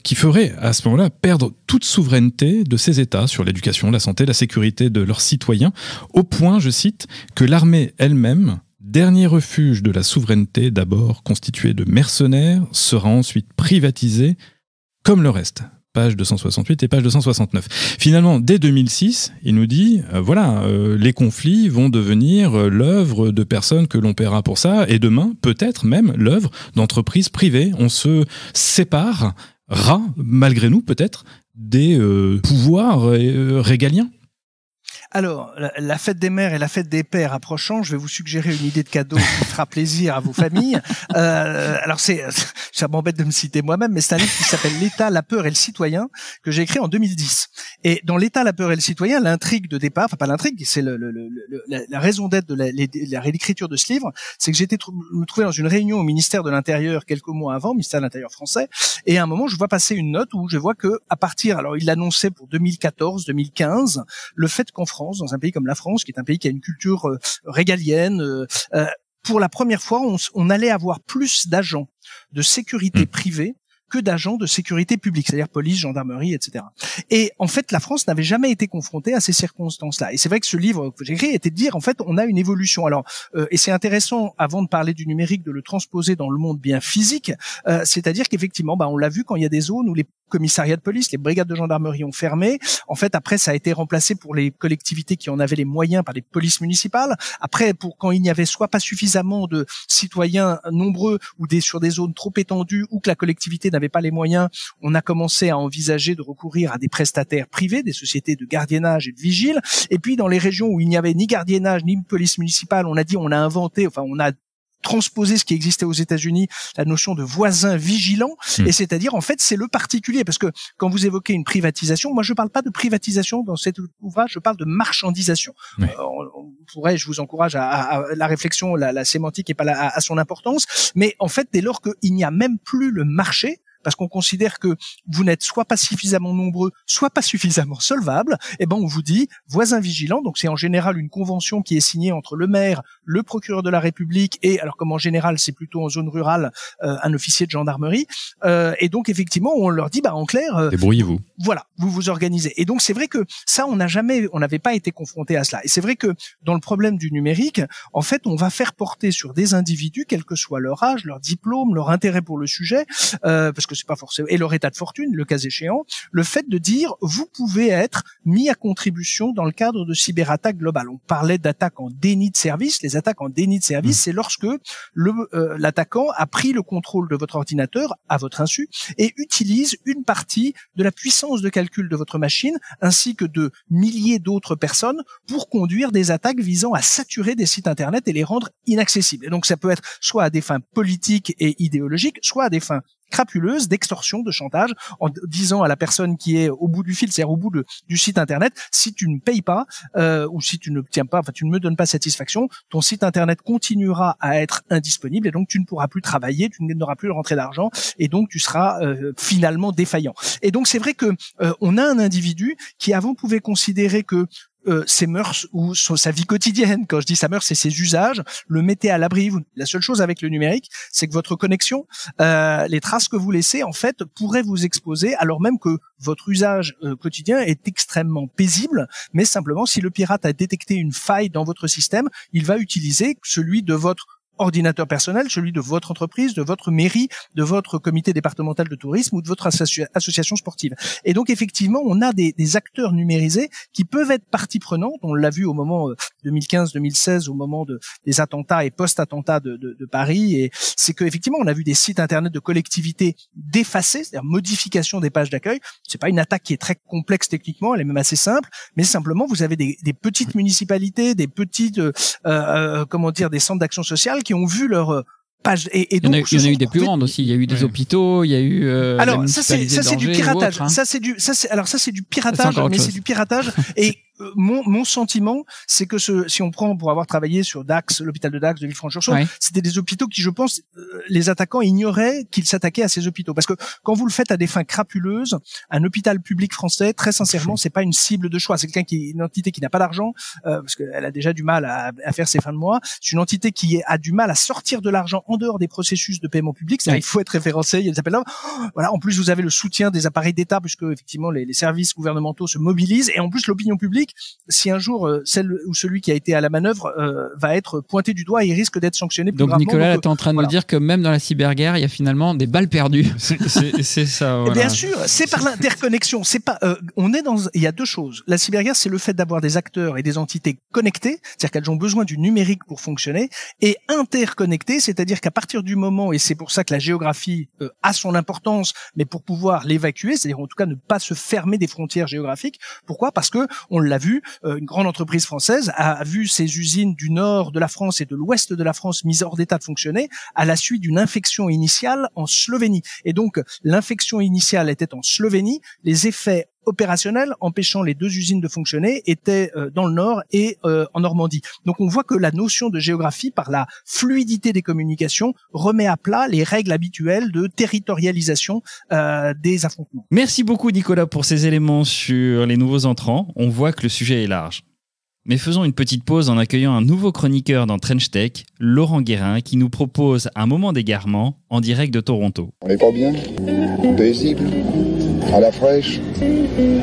qui ferait à ce moment-là perdre toute souveraineté de ces États sur l'éducation, la santé, la sécurité de leurs citoyens, au point, je cite, que l'armée elle-même, dernier refuge de la souveraineté d'abord constitué de mercenaires, sera ensuite privatisée comme le reste. Page 268 et page 269. Finalement, dès 2006, il nous dit, les conflits vont devenir l'œuvre de personnes que l'on paiera pour ça, et demain, peut-être même l'œuvre d'entreprises privées. On se séparera, malgré nous peut-être, des pouvoirs régaliens. Alors, la fête des mères et la fête des pères approchant, je vais vous suggérer une idée de cadeau qui fera plaisir à vos familles. Alors ça m'embête de me citer moi-même, mais c'est un livre qui s'appelle L'État, la peur et le citoyen, que j'ai écrit en 2010. Et dans L'État, la peur et le citoyen, l'intrigue de départ, enfin pas l'intrigue, c'est la raison d'être de la réécriture de ce livre, c'est que j'étais me trouvais dans une réunion au ministère de l'Intérieur quelques mois avant, ministère de l'Intérieur français, et à un moment je vois passer une note où je vois que à partir, alors il l'annonçait pour 2014-2015, le fait qu'en France, dans un pays comme la France, qui est un pays qui a une culture régalienne, pour la première fois, on allait avoir plus d'agents de sécurité privée que d'agents de sécurité publique, c'est-à-dire police, gendarmerie, etc. Et en fait, la France n'avait jamais été confrontée à ces circonstances-là. Et c'est vrai que ce livre que j'ai écrit était de dire, en fait, on a une évolution. Alors, et c'est intéressant, avant de parler du numérique, de le transposer dans le monde bien physique, c'est-à-dire qu'effectivement, on l'a vu quand il y a des zones où les commissariats de police, les brigades de gendarmerie ont fermé. En fait, après, ça a été remplacé pour les collectivités qui en avaient les moyens par les polices municipales. Après, pour quand il n'y avait soit pas suffisamment de citoyens nombreux ou sur des zones trop étendues ou que la collectivité n'avait pas les moyens, on a commencé à envisager de recourir à des prestataires privés, des sociétés de gardiennage et de vigile. Et puis, dans les régions où il n'y avait ni gardiennage ni police municipale, on a transposer ce qui existait aux États-Unis, la notion de voisin vigilant, et c'est-à-dire en fait c'est le particulier, parce que quand vous évoquez une privatisation, moi je parle pas de privatisation dans cet ouvrage, je parle de marchandisation. Oui. Je vous encourage à la réflexion, la sémantique est pas là à son importance, mais en fait dès lors qu'il n'y a même plus le marché, parce qu'on considère que vous n'êtes soit pas suffisamment nombreux, soit pas suffisamment solvables, on vous dit voisin vigilant. Donc c'est en général une convention qui est signée entre le maire, le procureur de la République et, alors comme en général c'est plutôt en zone rurale, un officier de gendarmerie. Et donc effectivement on leur dit en clair, débrouillez-vous. Voilà, vous vous organisez. Et donc c'est vrai que ça on n'avait pas été confronté à cela. Et c'est vrai que dans le problème du numérique, en fait on va faire porter sur des individus, quel que soit leur âge, leur diplôme, leur intérêt pour le sujet, parce que c'est pas forcément, et leur état de fortune, le cas échéant, le fait de dire vous pouvez être mis à contribution dans le cadre de cyberattaques globales. On parlait d'attaques en déni de service. Les attaques en déni de service, c'est lorsque l'attaquant a pris le contrôle de votre ordinateur à votre insu et utilise une partie de la puissance de calcul de votre machine ainsi que de milliers d'autres personnes pour conduire des attaques visant à saturer des sites internet et les rendre inaccessibles. Et donc ça peut être soit à des fins politiques et idéologiques, soit à des fins crapuleuses d'extorsion, de chantage, en disant à la personne qui est au bout du fil, c'est-à-dire au bout du site internet, si tu ne payes pas ou si tu ne tiens pas, tu ne me donnes pas satisfaction, ton site internet continuera à être indisponible et donc tu ne pourras plus travailler, tu n'auras plus de rentrée d'argent et donc tu seras finalement défaillant. Et donc c'est vrai que on a un individu qui avant pouvait considérer que ses mœurs ou sa vie quotidienne, quand je dis sa mœurs, c'est ses usages, le mettez à l'abri. La seule chose avec le numérique, c'est que votre connexion, les traces que vous laissez, en fait, pourraient vous exposer, alors même que votre usage quotidien est extrêmement paisible, mais simplement, si le pirate a détecté une faille dans votre système, il va utiliser celui de votre ordinateur personnel, celui de votre entreprise, de votre mairie, de votre comité départemental de tourisme ou de votre association sportive. Et donc effectivement, on a des acteurs numérisés qui peuvent être partie prenante. On l'a vu au moment 2015-2016, au moment des attentats et post-attentats de Paris. Et c'est que effectivement, on a vu des sites internet de collectivités défacés, c'est-à-dire modification des pages d'accueil. C'est pas une attaque qui est très complexe techniquement, elle est même assez simple, mais simplement vous avez des petites municipalités, des petites des centres d'action sociale qui ont vu leur page et donc il y en a eu des plus grandes aussi, il y a eu des hôpitaux, il y a eu alors ça c'est du piratage, ça c'est du piratage, mais c'est du piratage et mon sentiment, c'est que si on prend pour avoir travaillé sur Dax, l'hôpital de Dax de Villefranche-sur-Saône, c'était des hôpitaux qui, je pense, les attaquants ignoraient qu'ils s'attaquaient à ces hôpitaux. Parce que quand vous le faites à des fins crapuleuses, un hôpital public français, très sincèrement, c'est pas une cible de choix. C'est une entité qui n'a pas d'argent, parce qu'elle a déjà du mal à faire ses fins de mois. C'est une entité qui a du mal à sortir de l'argent en dehors des processus de paiement public. C'est-à-dire, il faut être référencé, il y a des appels d'offres. Voilà. En plus, vous avez le soutien des appareils d'État, puisque effectivement, les services gouvernementaux se mobilisent. Et en plus, l'opinion publique, si un jour celle ou celui qui a été à la manœuvre va être pointé du doigt, il risque d'être sanctionné plus gravement. Donc Nicolas, tu es en train de nous dire que même dans la cyberguerre, il y a finalement des balles perdues. C'est ça. Voilà. Et bien sûr, c'est par l'interconnexion. C'est pas. Il y a deux choses. La cyberguerre, c'est le fait d'avoir des acteurs et des entités connectées, c'est-à-dire qu'elles ont besoin du numérique pour fonctionner, et interconnectées, c'est-à-dire qu'à partir du moment, et c'est pour ça que la géographie a son importance, mais pour pouvoir l'évacuer, c'est-à-dire en tout cas ne pas se fermer des frontières géographiques. Pourquoi ? Parce que on l'a vu. Une grande entreprise française a vu ses usines du nord de la France et de l'ouest de la France mises hors d'état de fonctionner à la suite d'une infection initiale en Slovénie. Et donc, l'infection initiale était en Slovénie, les effets opérationnels empêchant les deux usines de fonctionner étaient dans le nord et en Normandie. Donc on voit que la notion de géographie, par la fluidité des communications, remet à plat les règles habituelles de territorialisation des affrontements. Merci beaucoup Nicolas pour ces éléments sur les nouveaux entrants. On voit que le sujet est large. Mais faisons une petite pause en accueillant un nouveau chroniqueur dans Trench Tech, Laurent Guérin, qui nous propose un moment d'égarement en direct de Toronto. On est pas bien, paisible, à la fraîche,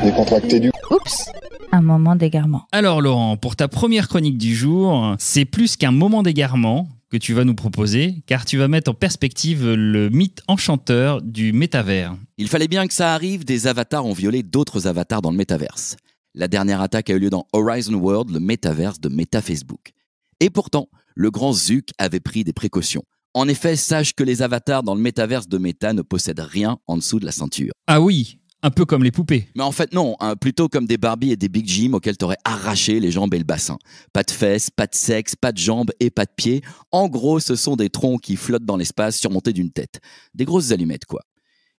décontracté du... Oups, un moment d'égarement. Alors Laurent, pour ta première chronique du jour, c'est plus qu'un moment d'égarement que tu vas nous proposer, car tu vas mettre en perspective le mythe enchanteur du métavers. Il fallait bien que ça arrive, des avatars ont violé d'autres avatars dans le métaverse. La dernière attaque a eu lieu dans Horizon World, le métaverse de Meta Facebook. Et pourtant, le grand Zuck avait pris des précautions. En effet, sache que les avatars dans le métaverse de Meta ne possèdent rien en dessous de la ceinture. Ah oui, un peu comme les poupées. Mais en fait non, plutôt comme des Barbie et des Big Jim auxquels t'aurais arraché les jambes et le bassin. Pas de fesses, pas de sexe, pas de jambes et pas de pieds. En gros, ce sont des troncs qui flottent dans l'espace surmontés d'une tête. Des grosses allumettes quoi.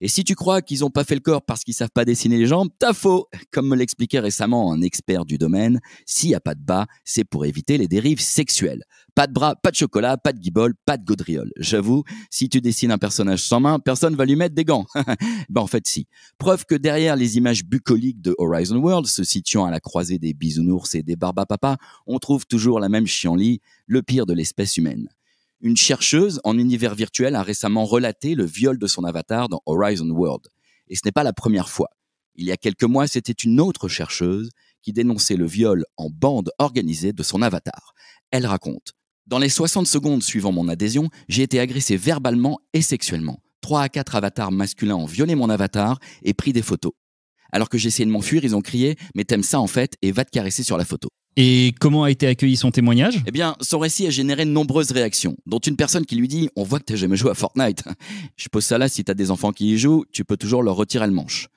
Et si tu crois qu'ils n'ont pas fait le corps parce qu'ils savent pas dessiner les jambes, t'as faux. Comme me l'expliquait récemment un expert du domaine, s'il n'y a pas de bas, c'est pour éviter les dérives sexuelles. Pas de bras, pas de chocolat, pas de guibole, pas de gaudriole. J'avoue, si tu dessines un personnage sans main, personne va lui mettre des gants. En fait si. Preuve que derrière les images bucoliques de Horizon World, se situant à la croisée des bisounours et des barbapapas, on trouve toujours la même chienlit, le pire de l'espèce humaine. Une chercheuse en univers virtuel a récemment relaté le viol de son avatar dans Horizon World. Et ce n'est pas la première fois. Il y a quelques mois, c'était une autre chercheuse qui dénonçait le viol en bande organisée de son avatar. Elle raconte « Dans les 60 secondes suivant mon adhésion, j'ai été agressée verbalement et sexuellement. 3 à 4 avatars masculins ont violé mon avatar et pris des photos. Alors que j'essayais de m'enfuir, ils ont crié « Mais t'aimes ça en fait et va te caresser sur la photo ». Et comment a été accueilli son témoignage ? Eh bien, son récit a généré de nombreuses réactions, dont une personne qui lui dit « On voit que t'as jamais joué à Fortnite. Je pose ça là, si t'as des enfants qui y jouent, tu peux toujours leur retirer le manche. »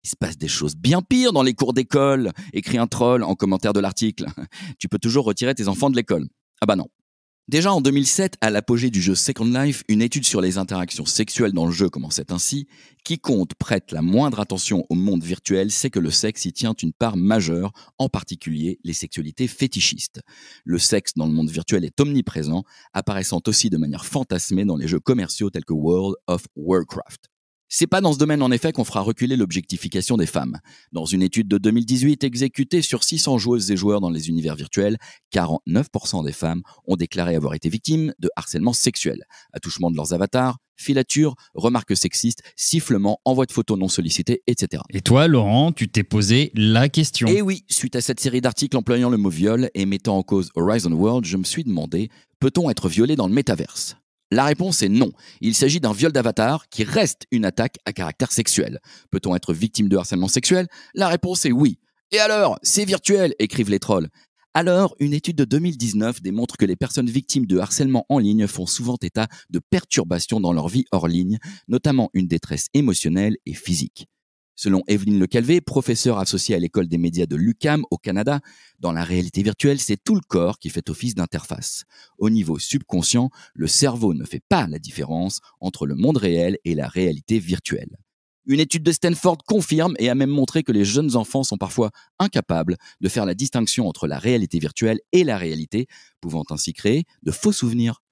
Il se passe des choses bien pires dans les cours d'école, écrit un troll en commentaire de l'article. Tu peux toujours retirer tes enfants de l'école. Ah bah non. Déjà en 2007, à l'apogée du jeu Second Life, une étude sur les interactions sexuelles dans le jeu commençait ainsi. Quiconque prête la moindre attention au monde virtuel sait que le sexe y tient une part majeure, en particulier les sexualités fétichistes. Le sexe dans le monde virtuel est omniprésent, apparaissant aussi de manière fantasmée dans les jeux commerciaux tels que World of Warcraft. C'est pas dans ce domaine en effet qu'on fera reculer l'objectification des femmes. Dans une étude de 2018 exécutée sur 600 joueuses et joueurs dans les univers virtuels, 49% des femmes ont déclaré avoir été victimes de harcèlement sexuel. Attouchement de leurs avatars, filature, remarques sexistes, sifflements, envoi de photos non sollicités, etc. Et toi, Laurent, tu t'es posé la question. Et oui, suite à cette série d'articles employant le mot viol et mettant en cause Horizon World, je me suis demandé, peut-on être violé dans le métaverse ? La réponse est non. Il s'agit d'un viol d'avatar qui reste une attaque à caractère sexuel. Peut-on être victime de harcèlement sexuel ? La réponse est oui. Et alors, c'est virtuel, écrivent les trolls. Alors, une étude de 2019 démontre que les personnes victimes de harcèlement en ligne font souvent état de perturbations dans leur vie hors ligne, notamment une détresse émotionnelle et physique. Selon Evelyne Lecalvé, professeure associée à l'école des médias de l'UQAM au Canada, dans la réalité virtuelle, c'est tout le corps qui fait office d'interface. Au niveau subconscient, le cerveau ne fait pas la différence entre le monde réel et la réalité virtuelle. Une étude de Stanford confirme et a même montré que les jeunes enfants sont parfois incapables de faire la distinction entre la réalité virtuelle et la réalité, pouvant ainsi créer de faux souvenirs.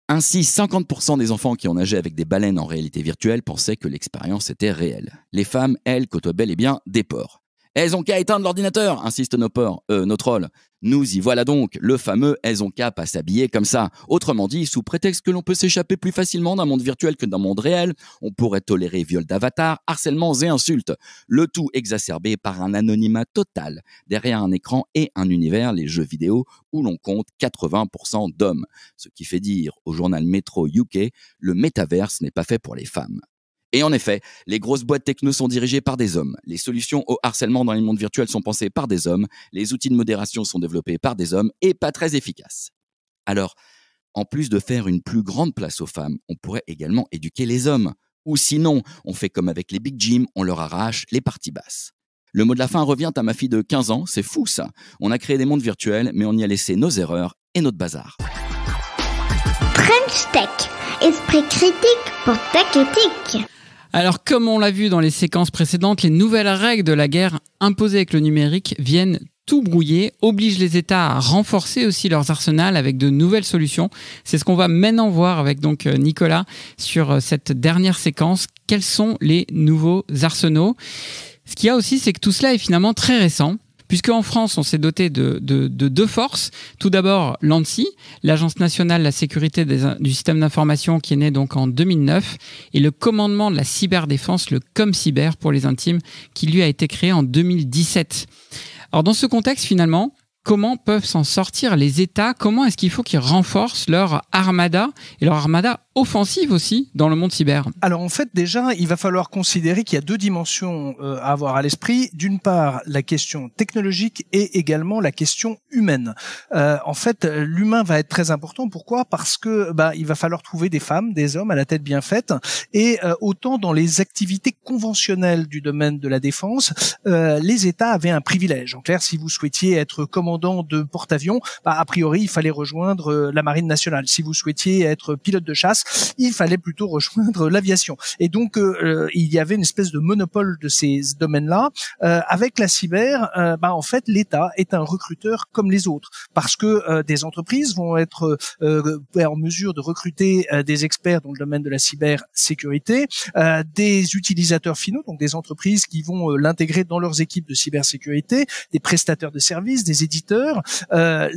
Ainsi, 50% des enfants qui ont nagé avec des baleines en réalité virtuelle pensaient que l'expérience était réelle. Les femmes, elles, côtoient bel et bien des porcs. Elles ont qu'à éteindre l'ordinateur, insistent nos trolls. Nous y voilà donc, le fameux « elles ont qu'à pas s'habiller comme ça ». Autrement dit, sous prétexte que l'on peut s'échapper plus facilement d'un monde virtuel que d'un monde réel, on pourrait tolérer viol d'avatar, harcèlements et insultes. Le tout exacerbé par un anonymat total, derrière un écran et un univers, les jeux vidéo, où l'on compte 80% d'hommes. Ce qui fait dire au journal Metro UK, le métaverse n'est pas fait pour les femmes. Et en effet, les grosses boîtes techno sont dirigées par des hommes. Les solutions au harcèlement dans les mondes virtuels sont pensées par des hommes. Les outils de modération sont développés par des hommes et pas très efficaces. Alors, en plus de faire une plus grande place aux femmes, on pourrait également éduquer les hommes. Ou sinon, on fait comme avec les Big Jim, on leur arrache les parties basses. Le mot de la fin revient à ma fille de 15 ans, c'est fou ça. On a créé des mondes virtuels, mais on y a laissé nos erreurs et notre bazar. Trench Tech, esprit critique pour Tech Éthique. Alors, comme on l'a vu dans les séquences précédentes, les nouvelles règles de la guerre imposées avec le numérique viennent tout brouiller, obligent les États à renforcer aussi leurs arsenals avec de nouvelles solutions. C'est ce qu'on va maintenant voir avec donc Nicolas sur cette dernière séquence. Quels sont les nouveaux arsenaux ? Ce qu'il y a aussi, c'est que tout cela est finalement très récent, puisque en France, on s'est doté de deux forces. Tout d'abord, l'ANSSI, l'Agence nationale de la sécurité du système d'information, qui est née donc en 2009, et le commandement de la cyberdéfense, le ComCyber pour les intimes, qui lui a été créé en 2017. Alors dans ce contexte, finalement, comment peuvent s'en sortir les États? Comment est-ce qu'il faut qu'ils renforcent leur armada, et leur armada offensive aussi, dans le monde cyber? Alors en fait, déjà, il va falloir considérer qu'il y a deux dimensions à avoir à l'esprit. D'une part, la question technologique et également la question humaine. En fait, l'humain va être très important. Pourquoi? Parce que il va falloir trouver des femmes, des hommes à la tête bien faite. Et autant dans les activités conventionnelles du domaine de la défense, les États avaient un privilège. En clair, si vous souhaitiez être commandant de porte-avions, a priori, il fallait rejoindre la Marine nationale. Si vous souhaitiez être pilote de chasse, il fallait plutôt rejoindre l'aviation. Et donc, il y avait une espèce de monopole de ces domaines-là. Avec la cyber, en fait, l'État est un recruteur comme les autres, parce que des entreprises vont être en mesure de recruter des experts dans le domaine de la cybersécurité, des utilisateurs finaux, donc des entreprises qui vont l'intégrer dans leurs équipes de cybersécurité, des prestataires de services, des éditeurs,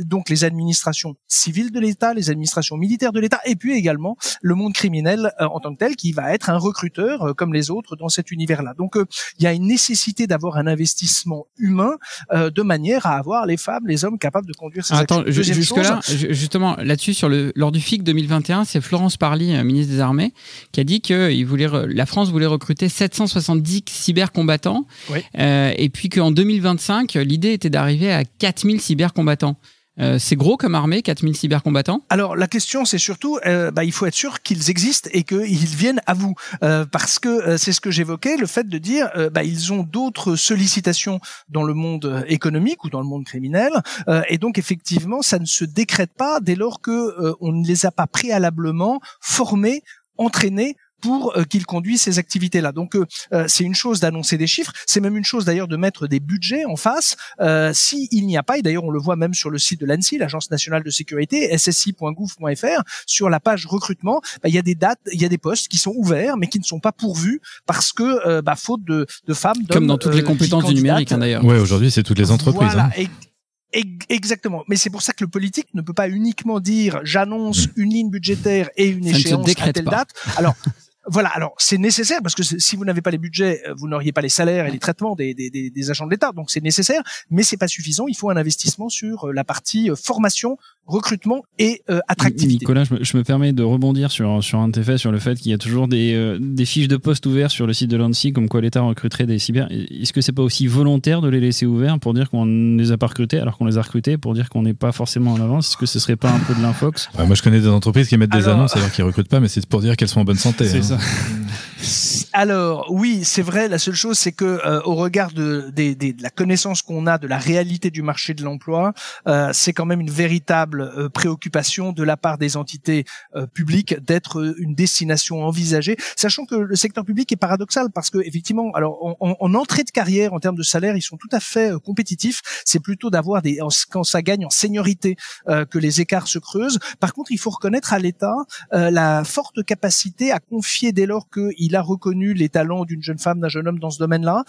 donc les administrations civiles de l'État, les administrations militaires de l'État, et puis également le monde criminel en tant que tel, qui va être un recruteur comme les autres dans cet univers-là. Donc il y a une nécessité d'avoir un investissement humain de manière à avoir les femmes, les hommes capables de conduire ces actions. Jusque-là, justement, là-dessus, lors du FIC 2021, c'est Florence Parly, ministre des Armées, qui a dit que la France voulait recruter 770 cybercombattants, oui. Et puis qu'en 2025, l'idée était d'arriver à 4000 cybercombattants. C'est gros comme armée, 4000 cybercombattants? Alors la question c'est surtout, il faut être sûr qu'ils existent et qu'ils viennent à vous, parce que c'est ce que j'évoquais, le fait de dire, ils ont d'autres sollicitations dans le monde économique ou dans le monde criminel, et donc effectivement ça ne se décrète pas dès lors que on ne les a pas préalablement formés, entraînés pour qu'ils conduisent ces activités-là. Donc c'est une chose d'annoncer des chiffres, c'est même une chose d'ailleurs de mettre des budgets en face. S'il n'y a pas, et d'ailleurs on le voit même sur le site de l'ANSSI, l'Agence nationale de sécurité, ssi.gouv.fr, sur la page recrutement, il y a des dates, il y a des postes qui sont ouverts mais qui ne sont pas pourvus parce que faute de femmes, d'hommes, comme dans toutes les compétences du numérique d'ailleurs. Ouais, aujourd'hui c'est toutes les entreprises. Voilà. Exactement. Mais c'est pour ça que le politique ne peut pas uniquement dire j'annonce une ligne budgétaire et une échéance à telle date. Alors voilà, alors c'est nécessaire parce que si vous n'avez pas les budgets, vous n'auriez pas les salaires et les traitements des agents de l'État. Donc c'est nécessaire, mais c'est pas suffisant. Il faut un investissement sur la partie formation, recrutement et attractivité. Nicolas, je me permets de rebondir sur un de tes faits, sur le fait qu'il y a toujours des fiches de poste ouvertes sur le site de l'ANSSI, comme quoi l'État recruterait des cyber. Est-ce que c'est pas aussi volontaire de les laisser ouverts pour dire qu'on ne les a pas recrutés alors qu'on les a recrutés, pour dire qu'on n'est pas forcément en avance? Est-ce que ce serait pas un peu de l'infox? Moi je connais des entreprises qui mettent des annonces alors qu'ils recrutent pas, mais c'est pour dire qu'elles sont en bonne santé. C'est ça. Alors oui, c'est vrai. La seule chose, c'est que au regard de la connaissance qu'on a de la réalité du marché de l'emploi, c'est quand même une véritable préoccupation de la part des entités publiques d'être une destination envisagée, sachant que le secteur public est paradoxal parce que effectivement, alors en entrée de carrière, en termes de salaire, ils sont tout à fait compétitifs. C'est plutôt d'avoir quand ça gagne en seniorité que les écarts se creusent. Par contre, il faut reconnaître à l'État la forte capacité à confier, dès lors qu'il a reconnu les talents d'une jeune femme, d'un jeune homme dans ce domaine-là,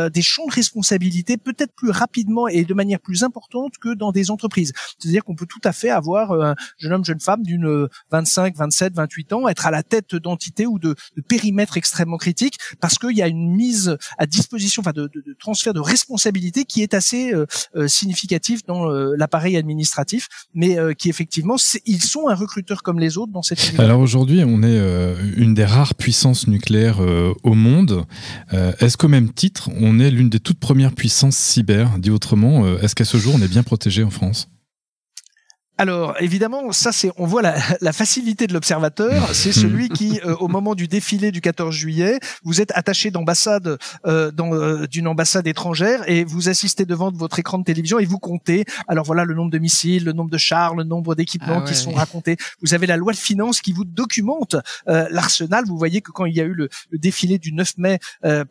des champs de responsabilité peut-être plus rapidement et de manière plus importante que dans des entreprises. C'est-à-dire qu'on peut tout à fait avoir un jeune homme, jeune femme d'une 25, 27, 28 ans, être à la tête d'entités ou de périmètres extrêmement critiques parce qu'il y a une mise à disposition, de transfert de responsabilité qui est assez significatif dans l'appareil administratif, mais qui effectivement, ils sont un recruteur comme les autres dans cette univers. Alors aujourd'hui, on est une des rares puissances nucléaires au monde. Est-ce qu'au même titre, on est l'une des toutes premières puissances cyber? Dit autrement, est-ce qu'à ce jour, on est bien protégé en France? Alors évidemment, ça on voit la facilité de l'observateur, c'est celui qui au moment du défilé du 14 juillet, vous êtes attaché d'ambassade d'une ambassade étrangère et vous assistez devant votre écran de télévision et vous comptez. Alors voilà le nombre de missiles, le nombre de chars, le nombre d'équipements qui sont racontés. Vous avez la loi de finances qui vous documente l'arsenal. Vous voyez que quand il y a eu le défilé du 9 mai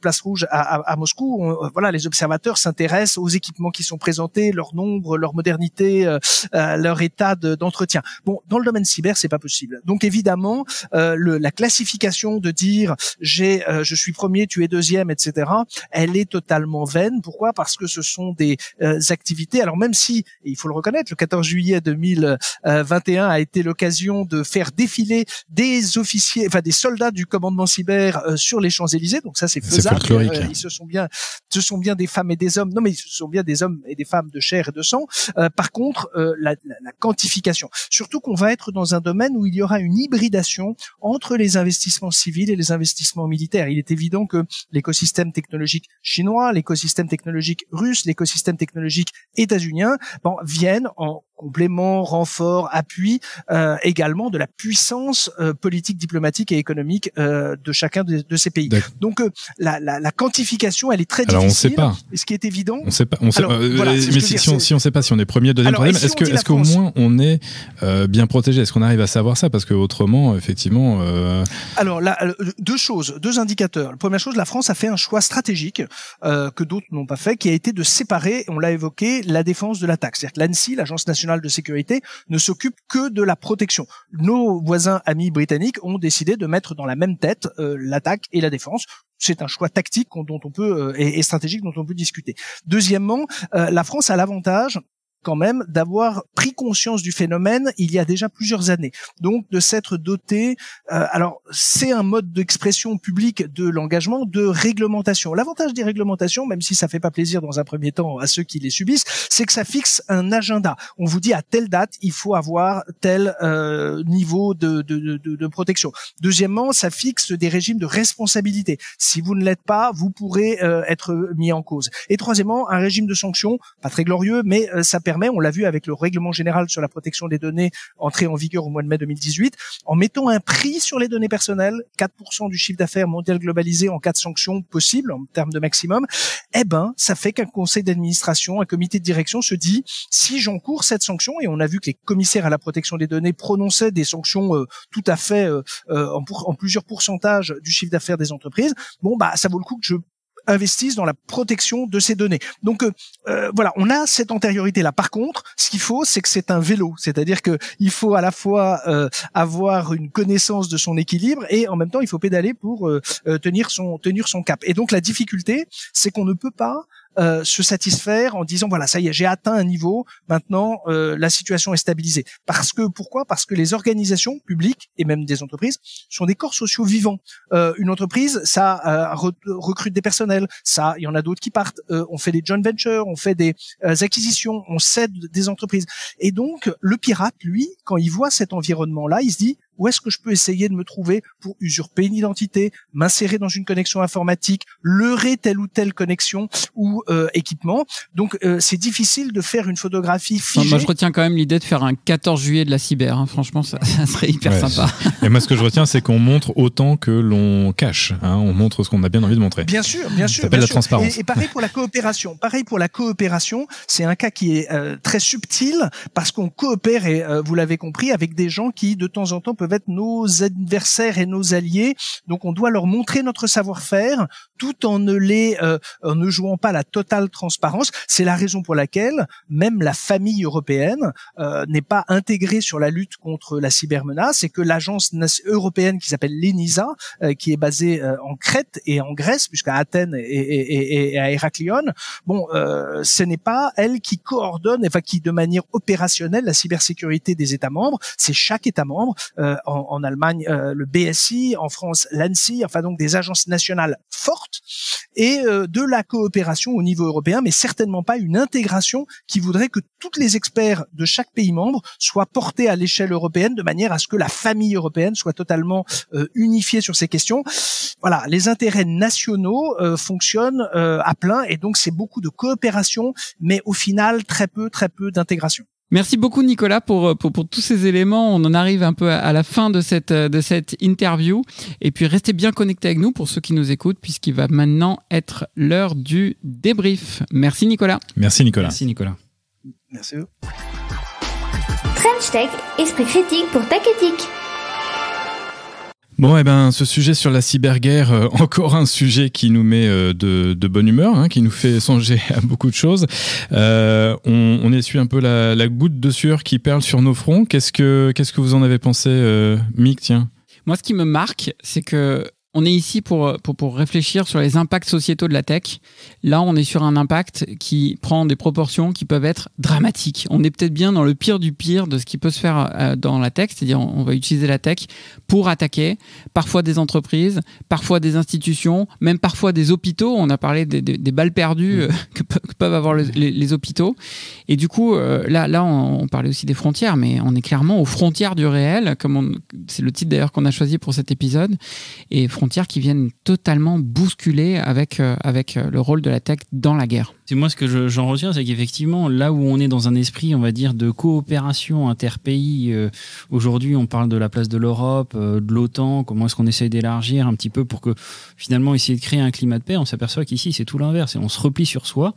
place Rouge à Moscou, les observateurs s'intéressent aux équipements qui sont présentés, leur nombre, leur modernité, leur état stade d'entretien. Bon, dans le domaine cyber, c'est pas possible. Donc évidemment, la classification de dire je suis premier, tu es deuxième, etc., elle est totalement vaine. Pourquoi ? Parce que ce sont des activités. Alors même si, et il faut le reconnaître, le 14 juillet 2021 a été l'occasion de faire défiler des officiers, enfin des soldats du commandement cyber sur les Champs-Élysées. Donc ça, c'est faisable. C'est folklorique. Ce sont bien des femmes et des hommes. Non, mais ce sont bien des hommes et des femmes de chair et de sang. Par contre, la quantification. Surtout qu'on va être dans un domaine où il y aura une hybridation entre les investissements civils et les investissements militaires. Il est évident que l'écosystème technologique chinois, l'écosystème technologique russe, l'écosystème technologique états-unien, viennent en complément, renfort, appui également de la puissance politique, diplomatique et économique de chacun de ces pays. D'accord. Donc la quantification, elle est très Alors, difficile. On ne sait pas. Et ce qui est évident. On sait pas. Voilà, mais si on ne sait pas si on est premier, deuxième, troisième, est-ce qu'au moins on est bien protégé ? Est-ce qu'on arrive à savoir ça ? Parce que autrement, effectivement. Alors là, deux indicateurs. La première chose, la France a fait un choix stratégique que d'autres n'ont pas fait, qui a été de séparer, on l'a évoqué, la défense de l'attaque. C'est-à-dire que l'ANSSI, l'Agence nationale de sécurité, ne s'occupe que de la protection. Nos voisins amis britanniques ont décidé de mettre dans la même tête l'attaque et la défense. C'est un choix tactique dont on peut et stratégique dont on peut discuter. Deuxièmement, la France a l'avantage quand même d'avoir pris conscience du phénomène il y a déjà plusieurs années. Donc de s'être doté, alors c'est un mode d'expression publique de l'engagement de réglementation. L'avantage des réglementations, même si ça fait pas plaisir dans un premier temps à ceux qui les subissent, c'est que ça fixe un agenda. On vous dit à telle date, il faut avoir tel niveau de protection. Deuxièmement, ça fixe des régimes de responsabilité. Si vous ne l'êtes pas, vous pourrez être mis en cause. Et troisièmement, un régime de sanctions, pas très glorieux, mais ça permet, on l'a vu avec le règlement général sur la protection des données entré en vigueur au mois de mai 2018, en mettant un prix sur les données personnelles, 4% du chiffre d'affaires mondial globalisé en cas de sanctions possibles, en termes de maximum, ça fait qu'un conseil d'administration, un comité de direction se dit, si j'encours cette sanction, et on a vu que les commissaires à la protection des données prononçaient des sanctions tout à fait en plusieurs pourcentages du chiffre d'affaires des entreprises, ça vaut le coup que je investissent dans la protection de ces données. Donc voilà, on a cette antériorité là. Par contre, ce qu'il faut, c'est que c'est un vélo, c'est-à-dire que il faut à la fois avoir une connaissance de son équilibre et en même temps il faut pédaler pour tenir son cap. Et donc la difficulté, c'est qu'on ne peut pas se satisfaire en disant voilà, ça y est, j'ai atteint un niveau, maintenant la situation est stabilisée. Pourquoi ? Parce que les organisations publiques et même des entreprises sont des corps sociaux vivants. Une entreprise, ça recrute des personnels, ça, il y en a d'autres qui partent, on fait des joint ventures, on fait des acquisitions, on cède des entreprises. Et donc le pirate, lui, quand il voit cet environnement-là, il se dit où est-ce que je peux essayer de me trouver pour usurper une identité, m'insérer dans une connexion informatique, leurrer telle ou telle connexion ou équipement. Donc c'est difficile de faire une photographie figée. Moi je retiens quand même l'idée de faire un 14 juillet de la cyber. Hein. Franchement, ça serait hyper sympa. Et moi ce que je retiens, c'est qu'on montre autant que l'on cache. Hein. On montre ce qu'on a bien envie de montrer. Bien sûr. Ça s'appelle la transparence. Et pareil pour la coopération. C'est un cas qui est très subtil parce qu'on coopère, et vous l'avez compris, avec des gens qui de temps en temps peuvent être nos adversaires et nos alliés. Donc on doit leur montrer notre savoir-faire tout en ne jouant pas la totale transparence. C'est la raison pour laquelle même la famille européenne n'est pas intégrée sur la lutte contre la cybermenace, et que l'agence européenne qui s'appelle l'ENISA, qui est basée en Crète et en Grèce, puisqu'à Athènes et à Héraclion, ce n'est pas elle qui coordonne, qui de manière opérationnelle la cybersécurité des États membres. C'est chaque État membre. En Allemagne, le BSI, en France, l'ANSSI, donc des agences nationales fortes, et de la coopération au niveau européen, mais certainement pas une intégration qui voudrait que tous les experts de chaque pays membre soient portés à l'échelle européenne de manière à ce que la famille européenne soit totalement unifiée sur ces questions. Voilà, les intérêts nationaux fonctionnent à plein, et donc c'est beaucoup de coopération, mais au final très peu d'intégration. Merci beaucoup Nicolas pour tous ces éléments. On en arrive un peu à la fin de cette interview. Et puis restez bien connectés avec nous pour ceux qui nous écoutent, puisqu'il va maintenant être l'heure du débrief. Merci Nicolas. Merci Nicolas. Merci Nicolas. Merci. French Tech, esprit critique pour Tech Éthique. Bon, ce sujet sur la cyberguerre, encore un sujet qui nous met de bonne humeur, qui nous fait songer à beaucoup de choses. On essuie un peu la goutte de sueur qui perle sur nos fronts. Qu'est-ce que vous en avez pensé, Mick, tiens? Moi, ce qui me marque, c'est que on est ici pour réfléchir sur les impacts sociétaux de la tech. Là, on est sur un impact qui prend des proportions qui peuvent être dramatiques. On est peut-être bien dans le pire du pire de ce qui peut se faire dans la tech, c'est-à-dire on va utiliser la tech pour attaquer parfois des entreprises, parfois des institutions, même parfois des hôpitaux. On a parlé des balles perdues que peuvent avoir les hôpitaux. Et du coup, là, on parlait aussi des frontières, mais on est clairement aux frontières du réel, c'est le titre d'ailleurs qu'on a choisi pour cet épisode. Et frontières qui viennent totalement bousculer avec le rôle de la tech dans la guerre. C'est moi ce que j'en retiens, c'est qu'effectivement, là où on est dans un esprit, on va dire, de coopération interpays, aujourd'hui on parle de la place de l'Europe, de l'OTAN, comment est-ce qu'on essaye d'élargir un petit peu pour que finalement essayer de créer un climat de paix, on s'aperçoit qu'ici c'est tout l'inverse, on se replie sur soi.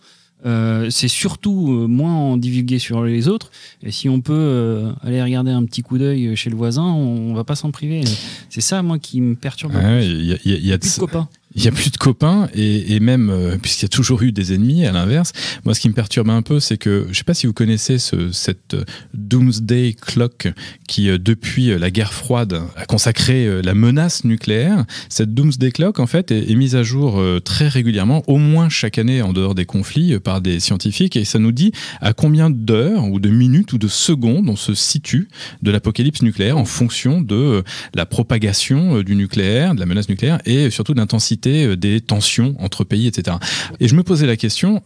C'est surtout moins en divulguer sur les autres, et si on peut aller regarder un petit coup d'œil chez le voisin, on va pas s'en priver. C'est ça, moi, qui me perturbe. Il y a plus de copains. Il n'y a plus de copains et même, puisqu'il y a toujours eu des ennemis, à l'inverse, moi ce qui me perturbe un peu, c'est que, je ne sais pas si vous connaissez cette Doomsday Clock qui, depuis la guerre froide, a consacré la menace nucléaire. Cette Doomsday Clock, en fait, est mise à jour très régulièrement, au moins chaque année en dehors des conflits, par des scientifiques, et ça nous dit à combien d'heures, ou de minutes, ou de secondes on se situe de l'apocalypse nucléaire en fonction de la propagation du nucléaire, de la menace nucléaire, et surtout de l'intensité des tensions entre pays, etc. Et je me posais la question,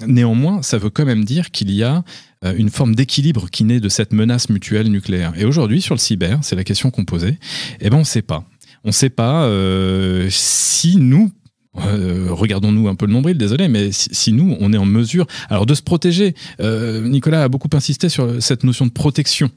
néanmoins, ça veut quand même dire qu'il y a une forme d'équilibre qui naît de cette menace mutuelle nucléaire. Et aujourd'hui, sur le cyber, c'est la question qu'on posait, on ne sait pas. On ne sait pas si nous, regardons-nous un peu le nombril, désolé, mais si nous, on est en mesure alors de se protéger. Nicolas a beaucoup insisté sur cette notion de protection,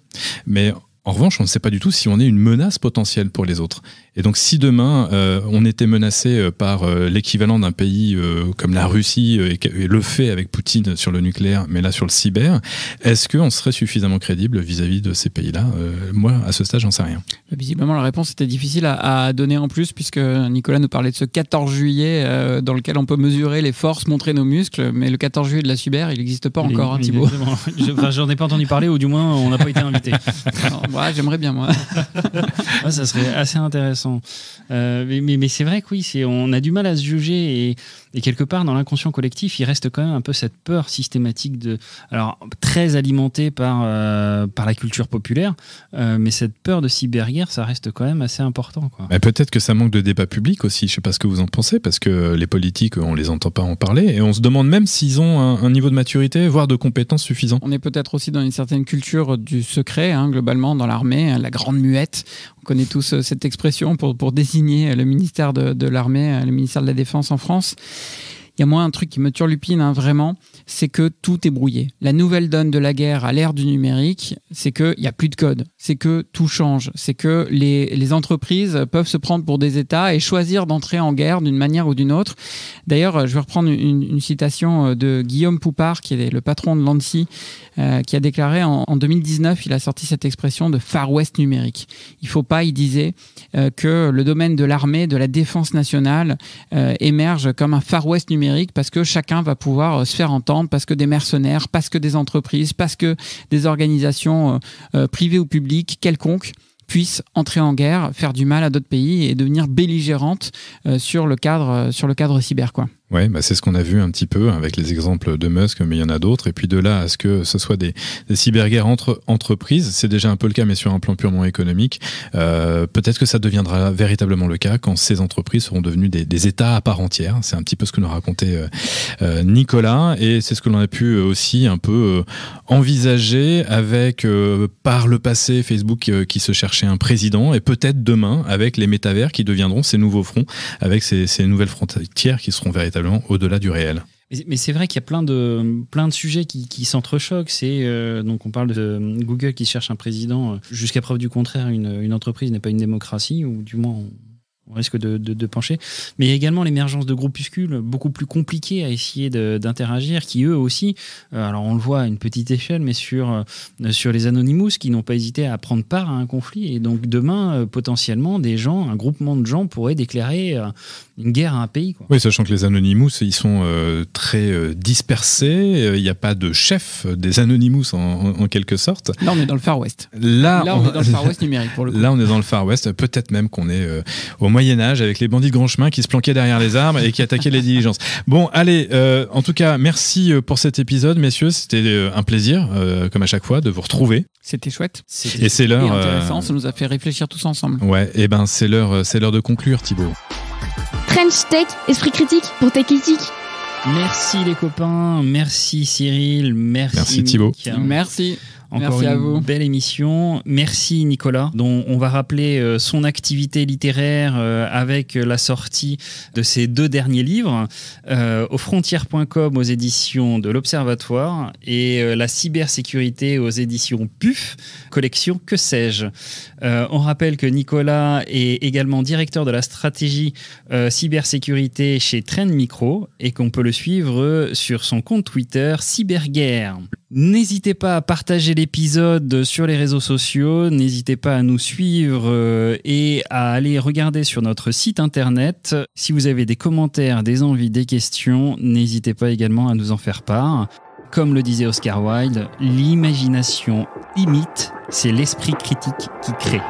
mais en revanche, on ne sait pas du tout si on est une menace potentielle pour les autres. Et donc, si demain, on était menacé par l'équivalent d'un pays comme la Russie, et le fait avec Poutine sur le nucléaire, mais là sur le cyber, est-ce qu'on serait suffisamment crédible vis-à-vis de ces pays-là? Moi, à ce stade, j'en sais rien. Visiblement, la réponse était difficile à donner en plus, puisque Nicolas nous parlait de ce 14 juillet dans lequel on peut mesurer les forces, montrer nos muscles, mais le 14 juillet de la cyber, il n'existe pas encore, Thibaut. J'en ai pas entendu parler, ou du moins, on n'a pas été invité. Ouais, j'aimerais bien, moi. Ouais, ça serait assez intéressant. Mais c'est vrai que oui, on a du mal à se juger, et quelque part dans l'inconscient collectif, il reste quand même un peu cette peur systématique alors très alimentée par la culture populaire, mais cette peur de cyberguerre, ça reste quand même assez important, quoi. Peut-être que ça manque de débat public aussi. Je sais pas ce que vous en pensez, parce que les politiques, on les entend pas en parler, et on se demande même s'ils ont un niveau de maturité, voire de compétences suffisant. On est peut-être aussi dans une certaine culture du secret, globalement dans l'armée, la grande muette. On connaît tous cette expression pour désigner le ministère de l'armée, le ministère de la Défense en France. Il y a moi un truc qui me turlupine vraiment, c'est que tout est brouillé. La nouvelle donne de la guerre à l'ère du numérique, c'est qu'il n'y a plus de code, c'est que tout change, c'est que les entreprises peuvent se prendre pour des États et choisir d'entrer en guerre d'une manière ou d'une autre. D'ailleurs, je vais reprendre une citation de Guillaume Poupard, qui est le patron de l'ANSSI, qui a déclaré en 2019, il a sorti cette expression de Far West numérique. Il ne faut pas, il disait, que le domaine de l'armée, de la défense nationale émerge comme un Far West numérique, parce que chacun va pouvoir se faire entendre, parce que des mercenaires, parce que des entreprises, parce que des organisations privées ou publiques quelconques puissent entrer en guerre, faire du mal à d'autres pays et devenir belligérantes sur le cadre cyber, quoi. Ouais, c'est ce qu'on a vu un petit peu avec les exemples de Musk, mais il y en a d'autres. Et puis de là à ce que ce soit des cyberguerres entre entreprises, c'est déjà un peu le cas, mais sur un plan purement économique. Peut-être que ça deviendra véritablement le cas quand ces entreprises seront devenues des États à part entière. C'est un petit peu ce que nous racontait Nicolas, et c'est ce que l'on a pu aussi un peu envisager avec, par le passé, Facebook qui se cherchait un président, et peut-être demain avec les métavers qui deviendront ces nouveaux fronts, avec ces nouvelles frontières qui seront véritablement au-delà du réel. Mais c'est vrai qu'il y a plein de sujets qui s'entrechoquent. Donc on parle de Google qui cherche un président. Jusqu'à preuve du contraire, une entreprise n'est pas une démocratie, ou du moins on risque de pencher. Mais il y a également l'émergence de groupuscules beaucoup plus compliqués à essayer d'interagir, qui eux aussi, alors on le voit à une petite échelle, mais sur les Anonymous, qui n'ont pas hésité à prendre part à un conflit. Et donc demain, potentiellement, un groupement de gens pourraient déclarer une guerre à un pays, quoi. Oui, sachant que les Anonymous, ils sont très dispersés. Il n'y a pas de chef des Anonymous en quelque sorte. Là, on est dans le Far West. Là, on est dans le Far West numérique, pour le coup. Là, on est dans le Far West. Peut-être même qu'on est au Moyen-Âge avec les bandits de grand chemin qui se planquaient derrière les arbres et qui attaquaient les diligences. Bon, allez, en tout cas, merci pour cet épisode, messieurs. C'était un plaisir, comme à chaque fois, de vous retrouver. C'était chouette. Et c'est l'heure. Et intéressant, ça nous a fait réfléchir tous ensemble. Ouais, et ben c'est l'heure de conclure, Thibaut. French Tech, esprit critique pour Tech Éthique. Merci les copains, merci Cyril, merci Thibaut. Merci. Encore Merci à une vous. belle émission. Merci Nicolas, dont on va rappeler son activité littéraire avec la sortie de ses 2 derniers livres, au frontières.com aux éditions de l'Observatoire et la cybersécurité aux éditions PUF, collection Que sais-je. On rappelle que Nicolas est également directeur de la stratégie cybersécurité chez Trend Micro et qu'on peut le suivre sur son compte Twitter Cyberguerre. N'hésitez pas à partager l'épisode sur les réseaux sociaux, n'hésitez pas à nous suivre et à aller regarder sur notre site internet. Si vous avez des commentaires, des envies, des questions, n'hésitez pas également à nous en faire part. Comme le disait Oscar Wilde, l'imagination imite, c'est l'esprit critique qui crée.